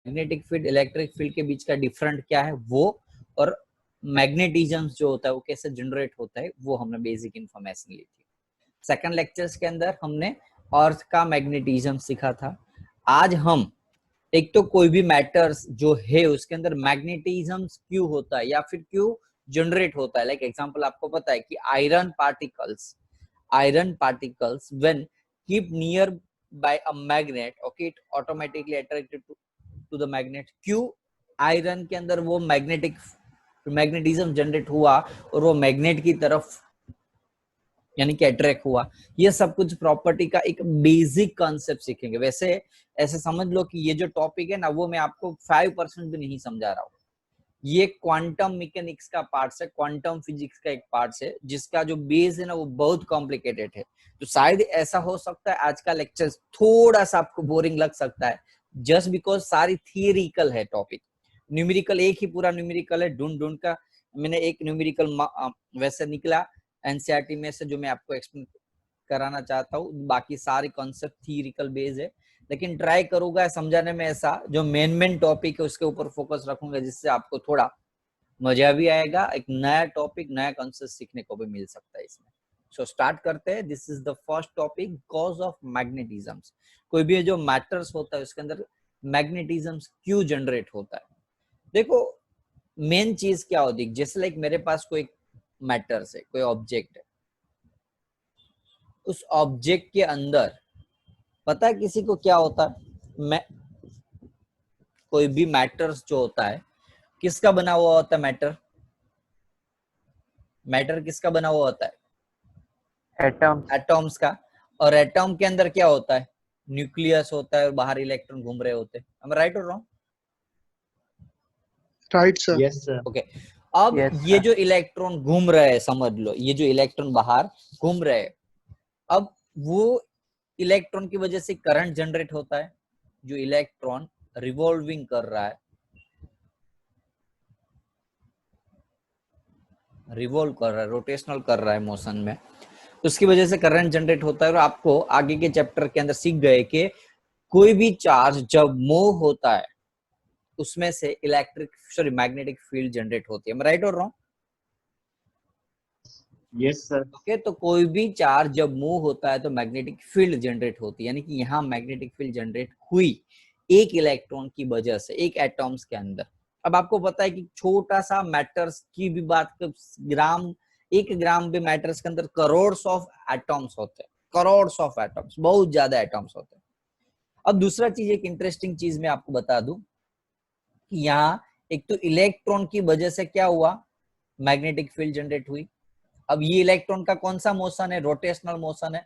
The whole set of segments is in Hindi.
मैग्नेटिक फील्ड इलेक्ट्रिक फील्ड के बीच का डिफरेंट क्या है वो, और मैग्नेटिज्म जो होता है वो कैसे जनरेट होता है, वो हमने बेसिक इंफॉर्मेशन ली थी। सेकंड लेक्चर्स के अंदर हमने अर्थ का मैग्नेटिज्म सीखा था। आज हम एक तो कोई भी मैटर्स जो है उसके अंदर मैग्नेटिज्म क्यों होता है या फिर क्यों जनरेट होता है। लाइक एग्जांपल आपको पता है कि iron particles when keep near by a magnet, okay, it automatically attracted to the magnet। क्यों आयरन के अंदर वो मैग्नेटिज्म जनरेट हुआ और वो मैग्नेट की तरफ यानी कि अट्रैक्ट हुआ। ये सब कुछ प्रॉपर्टी का एक बेसिक कॉन्सेप्ट सीखेंगे। वैसे ऐसे समझ लो कि ये जो टॉपिक है ना वो मैं आपको 5% भी नहीं समझा रहा हूँ। ये क्वांटम मैकेनिक्स का पार्ट है, क्वांटम फिजिक्स का एक पार्ट है जिसका जो बेस है ना वो बहुत कॉम्प्लिकेटेड है। तो शायद ऐसा हो सकता है आज का लेक्चर थोड़ा सा आपको बोरिंग लग सकता है, जस्ट बिकॉज सारी थियरिकल है टॉपिक। न्यूमेरिकल एक ही पूरा न्यूमेरिकल है, ढूंढ ढूंढ का मैंने एक न्यूमेरिकल वैसे निकला एनसीईआरटी में से जो मैं आपको एक्सप्लेन कराना चाहता हूँ। बाकी सारे कॉन्सेप्ट थियरिकल बेस है, लेकिन ट्राई करूंगा समझाने में ऐसा जो मेन टॉपिक है उसके ऊपर फोकस रखूंगा, जिससे आपको थोड़ा मजा भी आएगा, एक नया टॉपिक नया कॉन्सेप्ट सीखने को भी मिल सकता है इसमें। सो स्टार्ट करते हैं। This is the first topic, cause of magnetism. कोई भी जो मैटर्स होता है उसके अंदर मैग्नेटिज्म क्यों जनरेट होता है। देखो मेन चीज क्या होती है, जैसे लाइक मेरे पास कोई मैटर्स है, कोई ऑब्जेक्ट है, उस ऑब्जेक्ट के अंदर पता है किसी को क्या होता है, कोई भी मैटर्स जो होता है किसका बना हुआ होता है, मैटर किसका बना हुआ होता है, एटॉम्स का। और एटॉम के अंदर क्या होता है, न्यूक्लियस होता है और बाहर इलेक्ट्रॉन घूम रहे होते हैं। am I right or wrong? Right sir. Yes sir. Okay अब ये जो इलेक्ट्रॉन घूम रहे हैं, समझ लो ये जो इलेक्ट्रॉन बाहर घूम रहे हैं, अब वो इलेक्ट्रॉन की वजह से करंट जनरेट होता है। जो इलेक्ट्रॉन रिवॉल्विंग कर रहा है, रिवॉल्व कर रहा है, रोटेशनल कर रहा है मोशन में, तो उसकी वजह से करंट जनरेट होता है। और आपको आगे के चैप्टर के अंदर सीख गए कि कोई भी चार्ज जब मूव होता है उसमें से मैग्नेटिक फील्ड जनरेट होती है। राइट और रॉन्ग? Yes sir. ओके तो कोई भी चार्ज जब मूव होता है तो मैग्नेटिक फील्ड जनरेट होती है, यानी कि यहाँ मैग्नेटिक फील्ड जनरेट हुई एक इलेक्ट्रॉन की वजह से, एक एटॉम्स के अंदर। अब आपको पता है कि छोटा सा मैटर्स की भी बात कर, ग्राम, 1 ग्राम भी मैटर्स के अंदर करोड्स ऑफ एटॉम्स होते हैं, करोड्स ऑफ एटॉम्स, बहुत ज्यादा एटॉम्स होते हैं। अब दूसरा चीज, एक इंटरेस्टिंग चीज मैं आपको बता दूं कि यहाँ एक तो इलेक्ट्रॉन की वजह से क्या हुआ, मैग्नेटिक फील्ड जनरेट हुई। अब ये इलेक्ट्रॉन का कौन सा मोशन है, रोटेशनल मोशन है।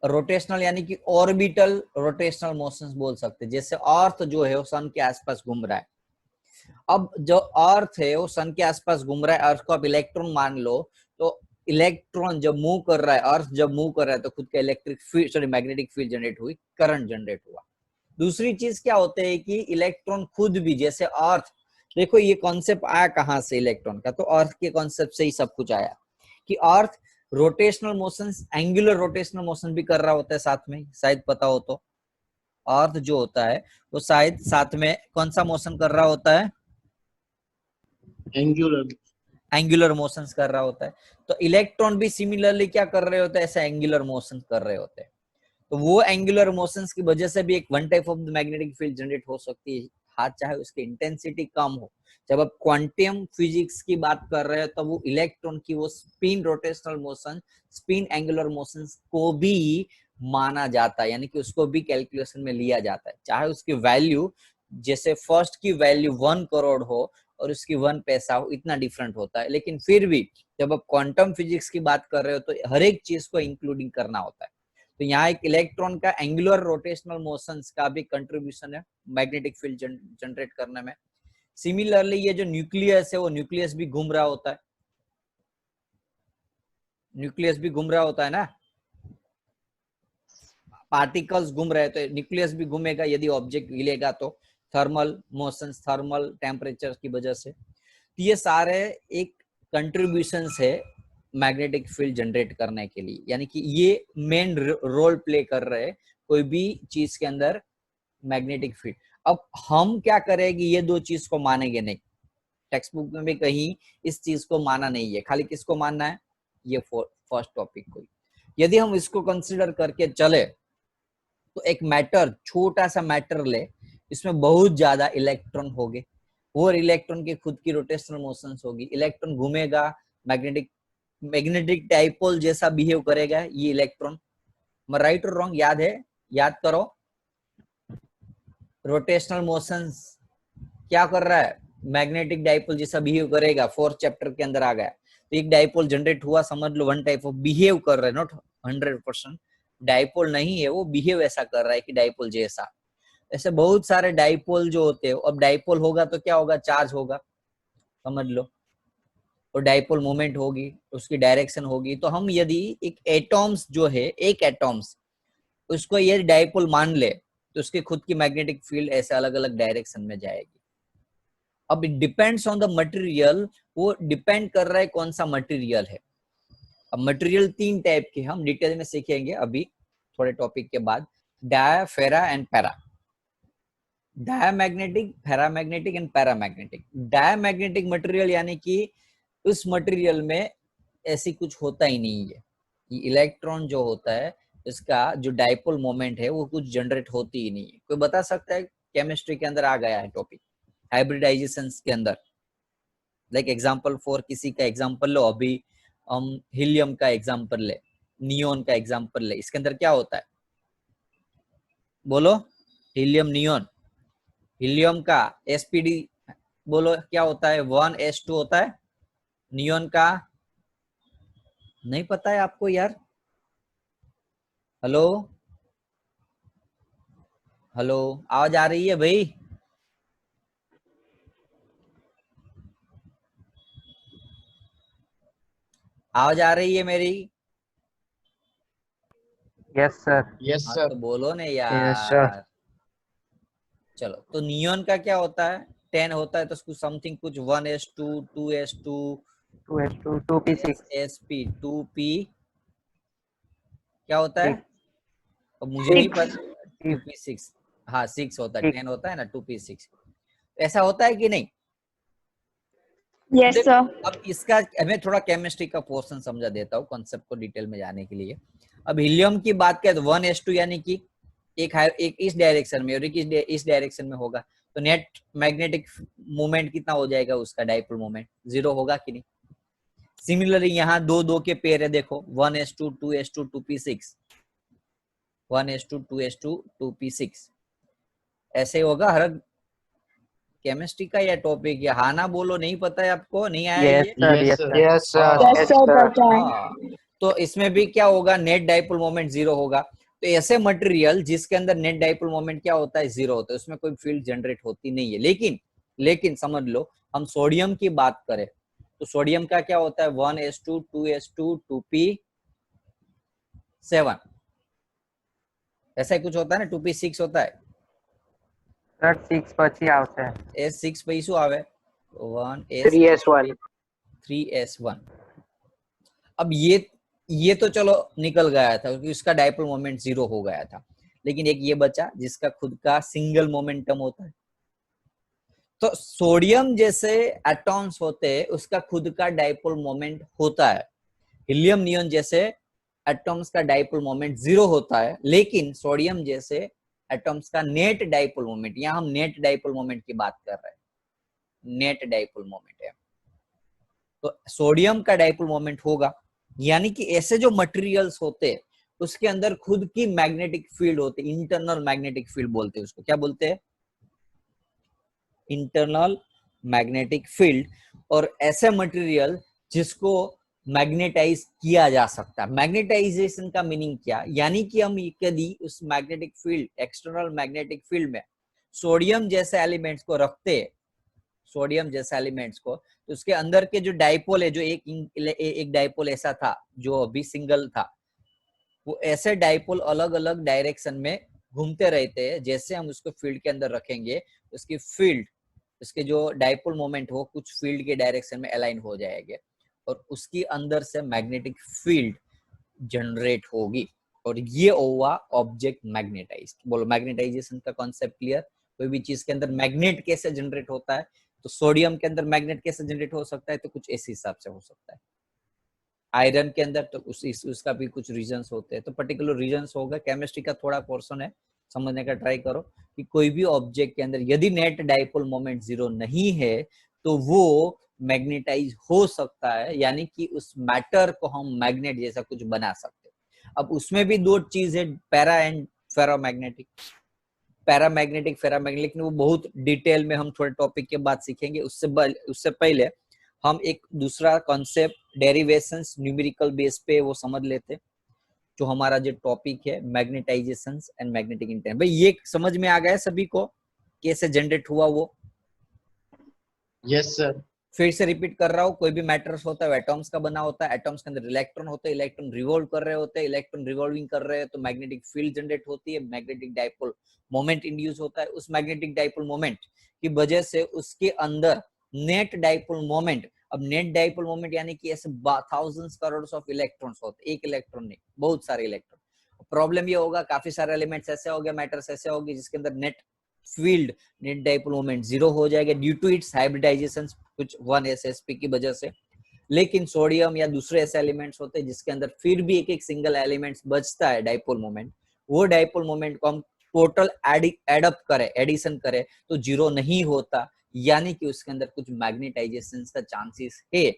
रोटेशनल यानी कि ऑर्बिटल रोटेशनल मोशंस बोल सकते हैं। जैसे अर्थ जो है वो सन के आसपास घूम रहा है, अब जो अर्थ है वो सन के आसपास घूम रहा है, अर्थ को आप इलेक्ट्रॉन मान लो, तो इलेक्ट्रॉन जब मूव कर रहा है, अर्थ जब मूव कर रहा है तो खुद का electric field magnetic field generate हुई, करंट जनरेट हुआ। दूसरी चीज क्या होते है कि इलेक्ट्रॉन खुद भी, जैसे अर्थ, देखो ये कॉन्सेप्ट आया कहां से इलेक्ट्रॉन का, तो अर्थ के कॉन्सेप्ट से ही सब कुछ आया कि earth rotational motion, angular rotational motion भी कर रहा होता है साथ में, शायद पता हो तो। अर्थ जो होता है वो शायद साथ में कौन सा मोशन कर रहा होता है, एंगुलर मोशंस कर रहा होता है। तो इलेक्ट्रॉन भी सिमिलरली क्या कर रहे होते हैं, ऐसे एंगुलर मोशन कर रहे होते हैं। तो वो एंगुलर मोशंस की वजह से भी एक one type of magnetic field generate हो सकती है, हाथ चाहे उसकी इंटेंसिटी कम हो। जब आप क्वांटम फिजिक्स की बात कर रहे हो तो वो इलेक्ट्रॉन की वो spin rotational motion, spin angular motions को भी माना जाता है, यानी कि उसको भी कैलकुलेशन में लिया जाता है। चाहे उसकी वैल्यू, जैसे फर्स्ट की वैल्यू 1 करोड़ हो और उसकी 1 पैसा हो, इतना डिफरेंट होता है, लेकिन फिर भी जब आप क्वांटम फिजिक्स की बात कर रहे हो तो हर एक चीज को इंक्लूडिंग करना होता है। तो यहाँ एक इलेक्ट्रॉन का एंगुलर रोटेशनल मोशंस का भी कंट्रीब्यूशन है मैग्नेटिक फील्ड जनरेट करने में। सिमिलरली ये जो न्यूक्लियस है वो न्यूक्लियस भी घूम रहा होता है, न्यूक्लियस भी घूम रहा होता है ना, पार्टिकल्स घूम रहे हैं तो न्यूक्लियस भी घूमेगा यदि ऑब्जेक्ट हिलेगा तो, थर्मल मोशंस, थर्मल टेम्परेचर की वजह से। तो ये सारे एक कंट्रीब्यूशंस है मैग्नेटिक फील्ड जनरेट करने के लिए, यानी कि ये मेन रोल प्ले कर रहे हैं कोई भी चीज के अंदर मैग्नेटिक फील्ड। अब हम क्या करेंगे, ये दो चीज को मानेंगे नहीं, टेक्स्ट बुक में भी कहीं इस चीज को माना नहीं है, खाली किसको मानना है, ये फर्स्ट टॉपिक को। यदि हम इसको कंसिडर करके चले तो एक मैटर, छोटा सा मैटर ले, इसमें बहुत ज्यादा इलेक्ट्रॉन होंगे, और इलेक्ट्रॉन के खुद की रोटेशनल मोशंस होगी, इलेक्ट्रॉन घूमेगा, मैग्नेटिक मैग्नेटिक डाइपोल जैसा बिहेव करेगा ये इलेक्ट्रॉन। राइट और रॉन्ग, याद है, याद करो, रोटेशनल मोशंस क्या कर रहा है, मैग्नेटिक डाइपोल जैसा बिहेव करेगा, फोर्थ चैप्टर के अंदर आ गया। तो एक डाइपोल जनरेट हुआ, समझ लो वन टाइप ऑफ बिहेव कर रहा है, नॉट 100% डाइपोल नहीं है वो, बिहेव ऐसा कर रहा है कि डाइपोल जैसा। ऐसे बहुत सारे डाइपोल जो होते हैं, अब डाइपोल होगा तो क्या होगा, चार्ज होगा, समझ लो, और डाइपोल मोमेंट होगी, उसकी डायरेक्शन होगी। तो हम यदि एक एटॉम्स जो है, एक एटॉम्स उसको ये डाइपोल मान ले, तो उसकी खुद की मैग्नेटिक फील्ड ऐसे अलग अलग डायरेक्शन में जाएगी। अब it depends on the material, वो डिपेंड कर रहा है कौन सा मटेरियल है। अब मटेरियल तीन टाइप के हम डिटेल में सीखेंगे अभी थोड़े टॉपिक के बाद, डाया, फेरा and para. Diamagnetic, paramagnetic and paramagnetic. Diamagnetic material यानी कि उस मटेरियल में ऐसी कुछ होता ही नहीं है, ये इलेक्ट्रॉन जो होता है इसका जो डाइपोल मोमेंट है वो कुछ जनरेट होती ही नहीं है। कोई बता सकता है, केमिस्ट्री के अंदर आ गया है टॉपिक, हाइब्रिडाइजेशन के अंदर। लाइक एग्जांपल फॉर किसी का एग्जांपल लो, अभी हम हीलियम का एग्जांपल ले, नियोन का एग्जांपल ले, इसके अंदर क्या होता है, बोलो, हीलियम नियोन, हीलियम का एसपीडी बोलो क्या होता है, 1s2 होता है, नियोन का नहीं पता है आपको यार, हेलो हेलो, आवाज आ रही है भाई, आवाज आ रही है मेरी, यस सर। यस हाँ सर। तो बोलो ने यस सर। यार। चलो, तो नियोन का क्या होता है, 10 होता है, तो उसको समथिंग कुछ 1s2 2s2 2s2 2p6 sp 2p क्या होता है, अब मुझे नहीं पता, 2p6, हाँ 6 होता है, 10 होता है ना, 2p6 ऐसा होता है कि नहीं। Yes sir. अब इसका हमें थोड़ा केमिस्ट्री का पोर्शन समझा देता हूँ कॉन्सेप्ट को डिटेल में जाने के लिए। अब हीलियम की बात करें तो 1s2 यानी कि एक इस डायरेक्शन में और एक इस डायरेक्शन में होगा, तो नेट मैग्नेटिक मोमेंट कितना हो जाएगा उसका, डाइपोल मोमेंट 0 होगा कि नहीं। सिमिलरली यहाँ दो दो के पेयर है, देखो 1s2 2s2 2p6, 1s2 2s2 2p6 ऐसे होगा हर केमिस्ट्री का या टॉपिक, या हाँ ना बोलो, नहीं पता है आपको, नहीं आया यस ये, sir. Yes yes sir. Sir. Yes sir. हाँ, यस सर पता है। हाँ, तो इसमें भी क्या होगा, नेट डाइपोल मोमेंट 0 होगा। तो ऐसे मटेरियल जिसके अंदर नेट डाइपोल मोमेंट क्या होता है, 0 होता है, उसमें कोई फील्ड जनरेट होती नहीं है। लेकिन समझ लो, हम सोडियम की बात करें तो सोडियम का क्या होता है, 1s2 2s2 2p7 ऐसा ही कुछ होता है ना, 2p6 होता है, સર 6 પછી આવશે। s6 पे શું આવે, 3s1 3s1। अब ये तो चलो निकल गया था क्योंकि उसका डाइपोल मोमेंट 0 हो गया था, लेकिन एक ये बचा जिसका खुद का सिंगल मोमेंटम होता है। तो सोडियम जैसे एटॉम्स होते हैं उसका खुद का डाइपोल मोमेंट होता है, हीलियम नियॉन जैसे एटॉम्स का डाइपोल मोमेंट 0 होता है, लेकिन सोडियम जैसे एटॉम्स का नेट डाइपोल मोमेंट, यहाँ हम नेट डाइपोल मोमेंट की बात कर रहे हैं, नेट डाइपोल मोमेंट है, तो सोडियम का डाइपोल मोमेंट होगा। यानी कि ऐसे जो मटेरियल्स होते हैं उसके अंदर खुद की मैग्नेटिक फील्ड होती है, इंटरनल मैग्नेटिक फील्ड बोलते हैं उसको, क्या बोलते हैं, इंटरनल मैग्नेटिक फील्ड। और ऐसे मटेरियल जिसको मैग्नेटाइज किया जा सकता है। मैग्नेटाइजेशन का मीनिंग क्या, यानी कि हम यदि उस magnetic field, external magnetic field में सोडियम जैसे एलिमेंट्स को रखते हैं, सोडियम जैसे एलिमेंट्स को, तो उसके अंदर के जो डाइपोल है, जो एक डाइपोल ऐसा था जो अभी सिंगल था, वो ऐसे डाइपोल अलग अलग डायरेक्शन में घूमते रहते हैं। जैसे हम उसको फील्ड के अंदर रखेंगे, उसकी फील्ड, उसके जो डाइपोल मोमेंट हो कुछ फील्ड के डायरेक्शन में अलाइन हो जाएंगे और उसकी अंदर से मैग्नेटिक फील्ड जनरेट होगी। और ये हुआ ऑब्जेक्ट मैग्नेटाइज्ड। बोलो मैग्नेटाइजेशन का कॉन्सेप्ट क्लियर? कोई भी चीज के अंदर मैग्नेट कैसे जनरेट होता है, तो सोडियम के अंदर मैग्नेट कैसे जनरेट हो सकता है, तो कुछ इस हिसाब से हो सकता है। आयरन के अंदर तो उसका भी कुछ रीजंस होते हैं, तो पर्टिकुलर रीजंस होगा। केमिस्ट्री का थोड़ा पोर्शन है, समझने का ट्राई करो कि कोई भी ऑब्जेक्ट के अंदर यदि नेट डाइपोल मोमेंट 0 नहीं है तो वो मैग्नेटाइज हो सकता है, यानी कि उस मैटर को हम मैग्नेट जैसा कुछ बना सकते हैं। अब उसमें भी दो चीज है, पैरा एंड फेरोमैग्नेटिक। पैरामैग्नेटिक फेरामैग्नेटिक वो बहुत डिटेल में हम थोड़े टॉपिक के बाद सीखेंगे। उससे पहले हम एक दूसरा कॉन्सेप्ट डेरिवेशंस न्यूमेरिकल बेस पे वो समझ लेते, जो हमारा जो टॉपिक है मैग्नेटाइजेशन एंड मैग्नेटिक इंटेंस। भाई ये समझ में आ गया सभी को कैसे जनरेट हुआ वो? Yes sir. फिर से रिपीट कर रहा हूँ, कोई भी मैटर्स होता है एटॉम्स का बना होता है, एटॉम्स के अंदर इलेक्ट्रॉन होते हैं, इलेक्ट्रॉन रिवॉल्व कर रहे होते हैं, इलेक्ट्रॉन रिवॉल्विंग कर रहे हैं तो मैग्नेटिक फील्ड जनरेट होती है, मैग्नेटिक डाइपोल मोमेंट इंड्यूस होता है। उस मैग्नेटिक डाइपोल मोमेंट की वजह से उसके अंदर नेट डाइपोल मोमेंट, अब नेट डाइपोल मोमेंट यानी कि ऐसे थाउजेंड्स करोड़ ऑफ इलेक्ट्रॉन्स होते, एक इलेक्ट्रॉन नहीं, बहुत सारे इलेक्ट्रॉन। प्रॉब्लम ये होगा काफी सारे एलिमेंट्स ऐसे हो गए, मैटर्स ऐसे हो गए जिसके अंदर net field, net dipole moment 0 हो जाएगा ड्यू टू इट्स हाइब्रिडाइजेशन, कुछ 1s की वजह से। लेकिन सोडियम या दूसरे ऐसे एलिमेंट्स होते हैं जिसके अंदर फिर भी एक एक सिंगल एलिमेंट्स बचता है डाइपोल मोमेंट, वो डाइपोल मोमेंट को हम टोटल एडअप करें, एडिशन करें तो 0 नहीं होता, यानी कि उसके अंदर कुछ मैग्नेटाइजेशन का चांसेस है।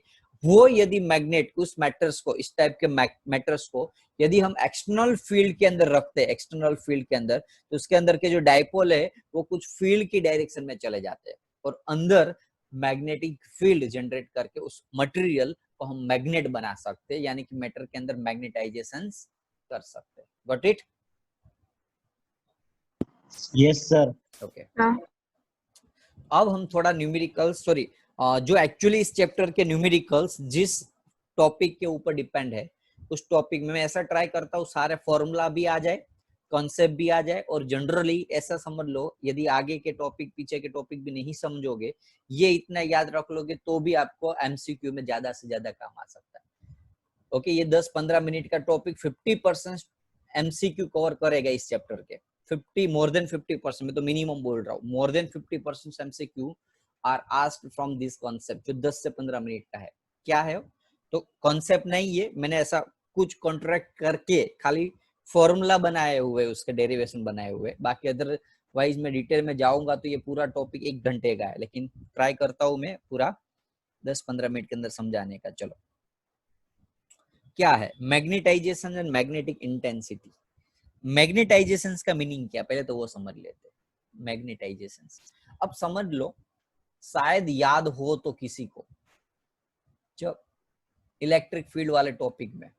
वो यदि मैग्नेट उस मैटर्स को, इस टाइप के मैटर्स को यदि हम एक्सटर्नल फील्ड के अंदर रखते हैं, एक्सटर्नल फील्ड के अंदर, तो उसके अंदर के जो डाइपोल है वो कुछ फील्ड की डायरेक्शन में चले जाते हैं और अंदर मैग्नेटिक फील्ड जनरेट करके उस मटेरियल को हम मैग्नेट बना सकते हैं, यानी कि मैटर के अंदर मैग्नेटाइजेशन कर सकते हैं। Got it? Yes sir. Okay, अब हम थोड़ा न्यूमेरिकल्स, सॉरी जो एक्चुअली इस चैप्टर के न्यूमेरिकल्स जिस टॉपिक के ऊपर डिपेंड है, उस टॉपिक में मैं ऐसा ट्राई करता हूँ सारे फॉर्मूला भी आ जाए, कॉन्सेप्ट भी आ जाए, और जनरली ऐसा समझ लो यदि आगे के टॉपिक पीछे के टॉपिक भी नहीं समझोगे, ये इतना याद रख लोगे तो भी आपको एमसीक्यू में ज्यादा से ज्यादा काम आ सकता है। ओके, ये 10-15 मिनट का टॉपिक 50% एमसीक्यू कवर करेगा इस चैप्टर के। 50, मोर देन 50%, मैं तो मिनिमम बोल रहा हूँ, more than 50% MCQ are asked from this concept, जो 10 से 15 मिनट का है। क्या है तो कॉन्सेप्ट नहीं है, मैंने ऐसा कुछ कॉन्ट्रैक्ट करके खाली फॉर्मूला बनाए हुए, उसके डेरिवेशन बनाए हुए, बाकी अदरवाइज मैं डिटेल में जाऊंगा तो ये पूरा टॉपिक 1 घंटे का है, लेकिन ट्राई करता हूं मैं पूरा 10-15 मिनट के अंदर समझाने का। चलो, क्या है magnetization and magnetic intensity? Magnetization का मीनिंग क्या, पहले तो वो समझ लेते हैं। मैग्नेटाइजेशन, अब समझ लो, शायद याद हो तो किसी को, जब इलेक्ट्रिक फील्ड वाले टॉपिक में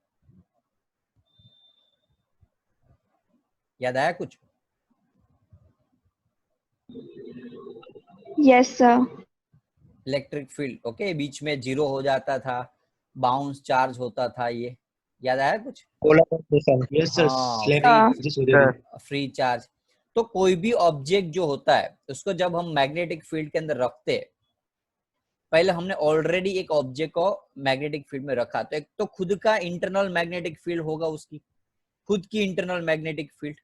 याद आया कुछ? Yes sir. Electric field, okay, बीच में 0 हो जाता था, बाउंस चार्ज होता था, ये याद आया कुछ? Yes sir. हाँ, फ्री चार्ज। तो कोई भी ऑब्जेक्ट जो होता है उसको जब हम मैग्नेटिक फील्ड के अंदर रखते हैं, पहले हमने ऑलरेडी एक ऑब्जेक्ट को मैग्नेटिक फील्ड में रखा, तो एक तो खुद का इंटरनल मैग्नेटिक फील्ड होगा, उसकी खुद की internal magnetic field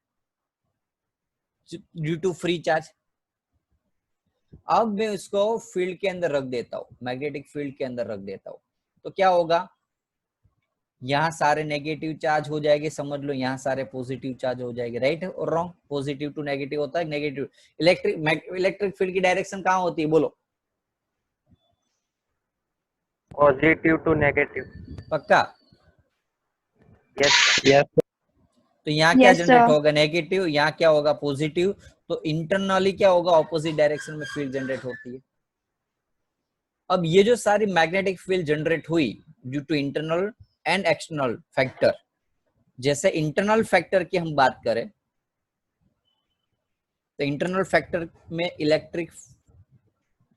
due to free charge. अब मैं उसको फील्ड के अंदर रख देता हूँ, मैग्नेटिक फील्ड के अंदर रख देता हूँ, तो क्या होगा, यहाँ सारे नेगेटिव चार्ज हो जाएंगे, समझ लो यहाँ सारे पॉजिटिव चार्ज हो जाएंगे, राइट और रॉन्ग? पॉजिटिव टू नेगेटिव होता है, नेगेटिव। इलेक्ट्रिक फील्ड की डायरेक्शन कहाँ होती है, बोलो? Positive to negative. पक्का? यस। तो यहाँ क्या Yes, जनरेट sir. होगा, नेगेटिव, यहाँ क्या होगा, पॉजिटिव, तो इंटरनली क्या होगा, ऑपोजिट डायरेक्शन में फील्ड जनरेट होती है। अब ये जो सारी मैग्नेटिक फील्ड जनरेट हुई due to internal and external factor, जैसे इंटरनल फैक्टर की हम बात करें तो इंटरनल फैक्टर में इलेक्ट्रिक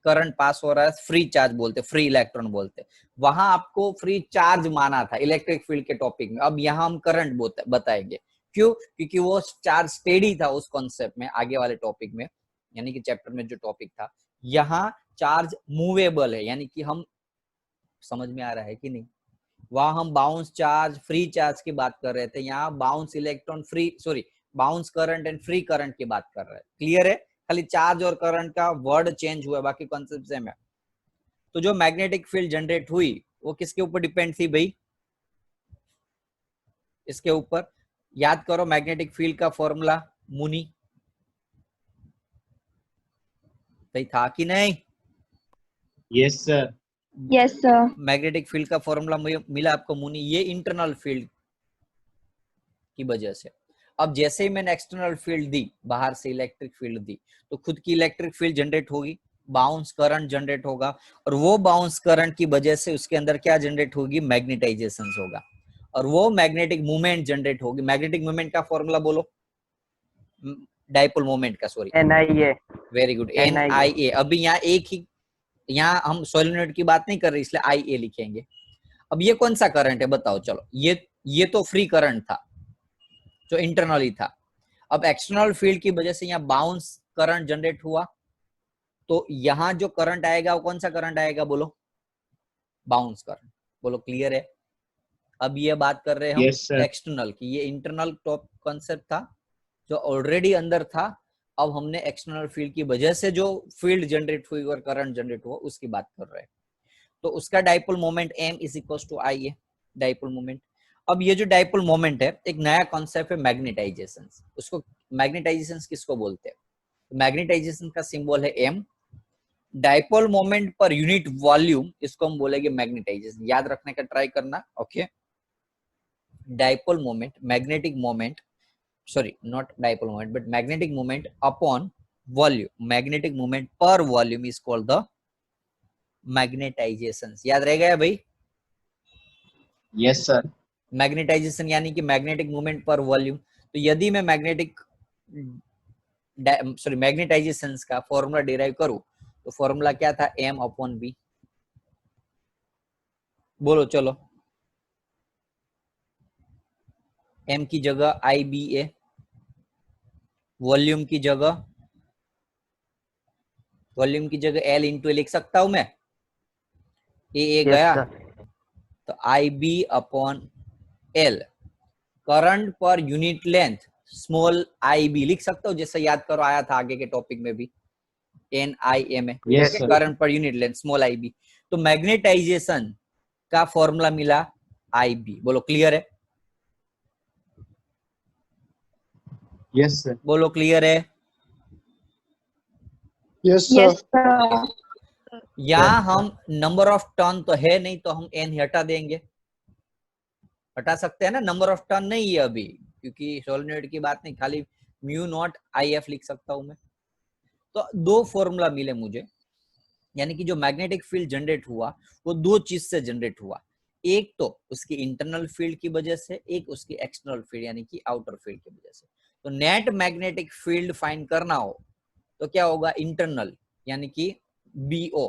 करंट पास हो रहा है, फ्री चार्ज बोलते, फ्री इलेक्ट्रॉन बोलते, वहां आपको फ्री चार्ज माना था इलेक्ट्रिक फील्ड के टॉपिक में। अब यहाँ हम करंट बताएंगे, क्यों? क्योंकि वो चार्ज स्टेडी था उस कॉन्सेप्ट में, आगे वाले टॉपिक में, यानी कि चैप्टर में जो टॉपिक था, यहाँ चार्ज मूवेबल है, यानी कि हम, समझ में आ रहा है कि नहीं? वहां हम बाउंस चार्ज, फ्री चार्ज की बात कर रहे थे, यहाँ bounce electron, free sorry bounce current and free current की बात कर रहे हैं। क्लियर है? खाली चार्ज और करंट का वर्ड चेंज हुआ है, बाकी कॉन्सेप्ट सेम है। तो जो मैग्नेटिक फील्ड जनरेट हुई वो किसके ऊपर डिपेंड थी भाई? इसके ऊपर। याद करो मैग्नेटिक फील्ड का फॉर्मूला मुनि भाई था कि नहीं? Yes, sir. Yes, sir. Magnetic field का फॉर्मूला मिला आपको मुनि, ये इंटरनल फील्ड की वजह से। अब जैसे ही मैंने एक्सटर्नल फील्ड दी, बाहर से इलेक्ट्रिक फील्ड दी, तो खुद की इलेक्ट्रिक फील्ड जनरेट होगी, बाउंस करंट जनरेट होगा, और वो बाउंस करंट की वजह से उसके अंदर क्या जनरेट होगी? मैग्नेटाइजेशन होगा, और वो मैग्नेटिक मूवमेंट जनरेट होगी। मैग्नेटिक मूवमेंट का फॉर्मूला बोलो, डाइपोल मोमेंट का, sorry, NIA very good, NIA। अभी यहाँ एक ही, यहाँ हम सोलेनोइड की बात नहीं कर रहे इसलिए IA लिखेंगे। अब ये कौन सा करंट है बताओ? चलो, ये तो फ्री करंट था जो इंटरनली था। अब एक्सटर्नल फील्ड की वजह से यहाँ बाउंस करंट जनरेट हुआ, तो यहाँ जो करंट आएगा वो कौन सा करंट आएगा? बोलो, बाउंस करंट। बोलो, क्लियर है? अब ये बात कर रहे हैं हम Yes, sir. एक्सटर्नल की, ये इंटरनल टॉप कॉन्सेप्ट था जो ऑलरेडी अंदर था। अब हमने एक्सटर्नल फील्ड की वजह से जो फील्ड जनरेट हुई और करंट जनरेट हुआ उसकी बात कर रहे हैं। तो उसका dipole moment M is equal to IA, dipole moment. अब ये जो डाइपोल मोमेंट है, एक नया कॉन्सेप्ट है मैग्नेटाइजेशन। उसको मैग्नेटाइजेशन किसको बोलते हैं? मैग्नेटाइजेशन का सिंबल है M। Dipole moment per unit volume, इसको हम बोलेंगे मैग्नेटाइजेशन। याद रखने का ट्राई करना, okay? Dipole moment, magnetic moment, sorry, not dipole moment but magnetic moment upon volume, magnetic moment per volume is called the magnetization। याद रह गया भाई? Yes, sir. मैग्नेटाइजेशन यानी कि मैग्नेटिक मूवमेंट पर वॉल्यूम। तो यदि मैं मैग्नेटाइजेशन का फॉर्मूला डिराइव करूं, तो फॉर्मूला क्या था? M upon V। बोलो चलो, M की जगह IBA, वॉल्यूम की जगह L इंटू लिख सकता हूं मैं, ए गया, तो IB upon L। Current per unit length small IB लिख सकता हूँ, जैसे याद करो आया था आगे के टॉपिक में भी, NIA में। Yes, sir. Current per unit length small IB। तो मैग्नेटाइजेशन का फॉर्मूला मिला IB। बोलो, क्लियर है? Yes, sir. बोलो, क्लियर है? Yes, sir. यहाँ हम नंबर ऑफ टर्न तो है नहीं, तो हम N हटा देंगे, हटा सकते हैं ना? नंबर ऑफ टर्न नहीं है अभी, क्योंकि सोलेनोइड की बात नहीं, खाली म्यू नॉट IF लिख सकता हूं मैं। तो दो फॉर्मूला मिले मुझे, यानी कि जो मैग्नेटिक फील्ड जनरेट हुआ वो दो चीज से जनरेट हुआ। एक तो उसकी इंटरनल फील्ड की वजह से, एक उसकी एक्सटर्नल फील्ड यानी कि आउटर फील्ड की वजह से। तो नेट मैग्नेटिक फील्ड फाइंड करना हो तो क्या होगा? इंटरनल यानी कि BO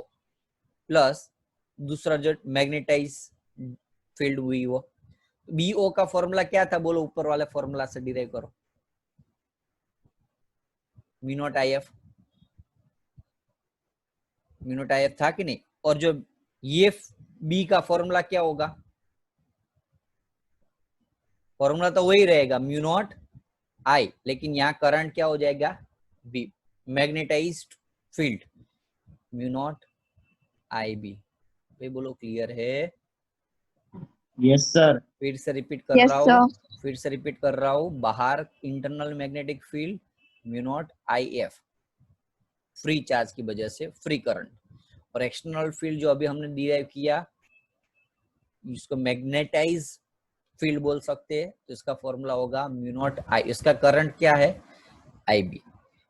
प्लस दूसरा जो मैग्नेटाइज फील्ड हुई वो BO का फॉर्मूला क्या था? बोलो, ऊपर वाले फॉर्मूला से डिराइव करो, म्यू नॉट IF था कि नहीं? और जो ये B का फॉर्मूला क्या होगा? फॉर्मूला तो वही रहेगा, म्यू नॉट I, लेकिन यहाँ करंट क्या हो जाएगा? B, magnetised field mu naught IB। भाई बोलो, क्लियर है? Yes, sir. फिर से रिपीट कर Yes, रहा हूँ, बाहर internal magnetic field mu naught IF, free charge की वजह से फ्री करंट, और एक्सटर्नल फील्ड जो अभी हमने डिराइव किया, इसको मैग्नेटाइज फील्ड बोल सकते हैं, तो इसका फॉर्मूला होगा म्यू नॉट I। इसका करंट क्या है? IB।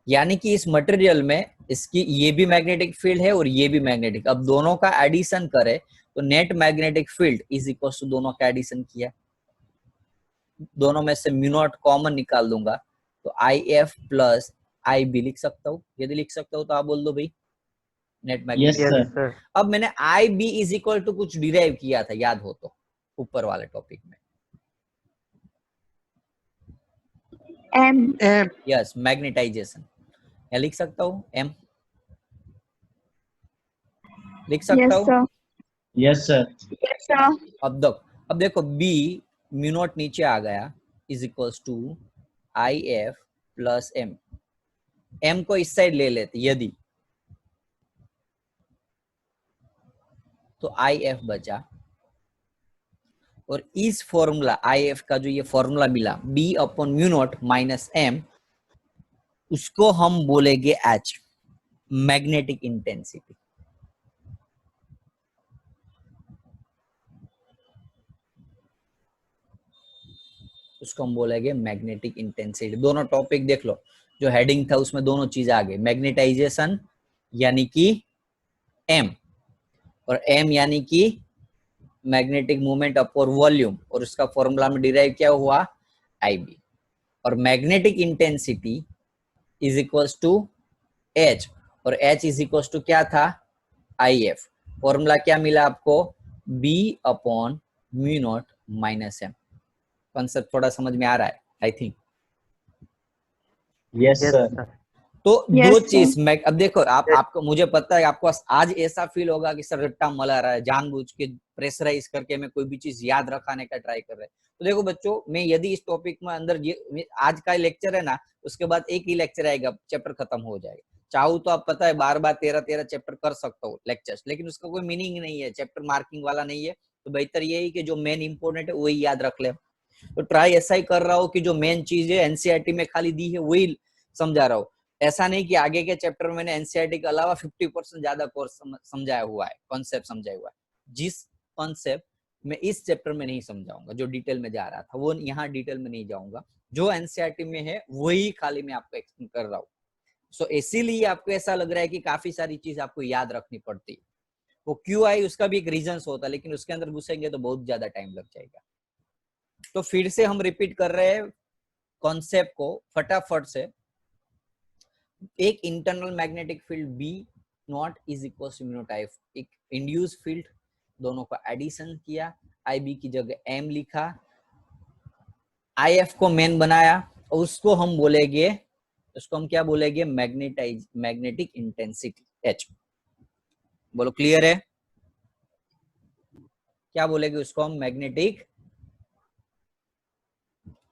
यानी कि इस मटेरियल में इसकी ये भी मैग्नेटिक फील्ड है और ये भी मैग्नेटिक। अब दोनों का एडिशन करे तो net magnetic field is equal to, दोनों का एडिशन किया, दोनों में से म्यू नॉट कॉमन निकाल दूंगा, तो IF प्लस IB लिख सकता हूँ। यदि लिख सकता हूँ तो आप बोल दो भाई, नेट Yes, मैग्नेटिक। sir. अब मैंने IB इज इक्वल टू कुछ डिराइव किया था, याद हो तो, ऊपर वाले टॉपिक में। M. Yes, magnetization. या लिख सकता हूँ M, लिख सकता Yes, हूँ। sir. Yes, sir. Yes, sir. अब देखो, अब देखो B म्यू नॉट नीचे आ गया is equals to I F plus M. M को इस साइड ले लेते यदि, तो आई एफ बचा, और इस फॉर्मूला आई एफ का जो ये फॉर्मूला मिला B upon mu naught minus M, उसको हम बोलेंगे एच, मैग्नेटिक इंटेंसिटी। उसको हम बोलेंगे मैग्नेटिक इंटेंसिटी। दोनों टॉपिक देख लो, जो हेडिंग था उसमें दोनों चीज आ गई, मैग्नेटाइजेशन यानी कि एम, और एम यानी कि मैग्नेटिक मूवमेंट अपॉन वॉल्यूम, और उसका फॉर्मूला में डिराइव क्या हुआ आई बी, और magnetic intensity is equals to H, और एच इज इक्वल्स टू क्या था आई एफ। फॉर्मूला क्या मिला आपको B upon mu naught minus M. Concept थोड़ा समझ में आ रहा है I think. Yes, Yes, sir. sir. तो Yes, दो sir. चीज मैं अब देखो आपको, मुझे पता है आपको आज ऐसा फील होगा कि सर रट्टा मला रहा है, जानबूझ के प्रेशराइज करके मैं कोई भी चीज याद रखाने का ट्राई कर रहा है। तो देखो बच्चों, मैं यदि इस टॉपिक में अंदर आज का लेक्चर है ना, उसके बाद एक ही लेक्चर आएगा, चैप्टर खत्म हो जाएगा। चाहूँ तो आप पता है बार बार 13 चैप्टर कर सकता हो लेक्चर्स, लेकिन उसका कोई मीनिंग नहीं है, चैप्टर मार्किंग वाला नहीं है। तो बेहतर यही कि जो मेन इंपोर्टेंट है वही याद रख ले। तो ट्राई ऐसा ही कर रहा हो कि जो मेन चीज है एनसीईआरटी में खाली दी है वही समझा रहा हूँ। ऐसा नहीं कि आगे के चैप्टर में मैंने एनसीईआरटी के अलावा 50% ज्यादा कोर्स समझाया हुआ है, कॉन्सेप्ट समझाया हुआ है। जिस कॉन्सेप्ट मैं इस चैप्टर में नहीं समझाऊंगा, जो डिटेल में जा रहा था वो यहाँ डिटेल में नहीं जाऊंगा, जो एनसीईआरटी में है वही खाली मैं आपको एक्सप्लेन कर रहा हूँ। सो इसीलिए आपको ऐसा लग रहा है कि काफी सारी चीज आपको याद रखनी पड़ती है। वो क्यों आई उसका भी एक रीजन होता है, लेकिन उसके अंदर घुसेंगे तो बहुत ज्यादा टाइम लग जाएगा। तो फिर से हम रिपीट कर रहे हैं कॉन्सेप्ट को फटाफट से। एक internal magnetic field B naught is equal to mu naught I F, एक इंड्यूस फील्ड, दोनों का एडिशन किया, आई बी की जगह एम लिखा, आई एफ को मेन बनाया, और उसको हम बोलेंगे, उसको हम क्या बोलेंगे मैग्नेटिक इंटेंसिटी एच। बोलो क्लियर है? क्या बोलेंगे उसको हम magnetic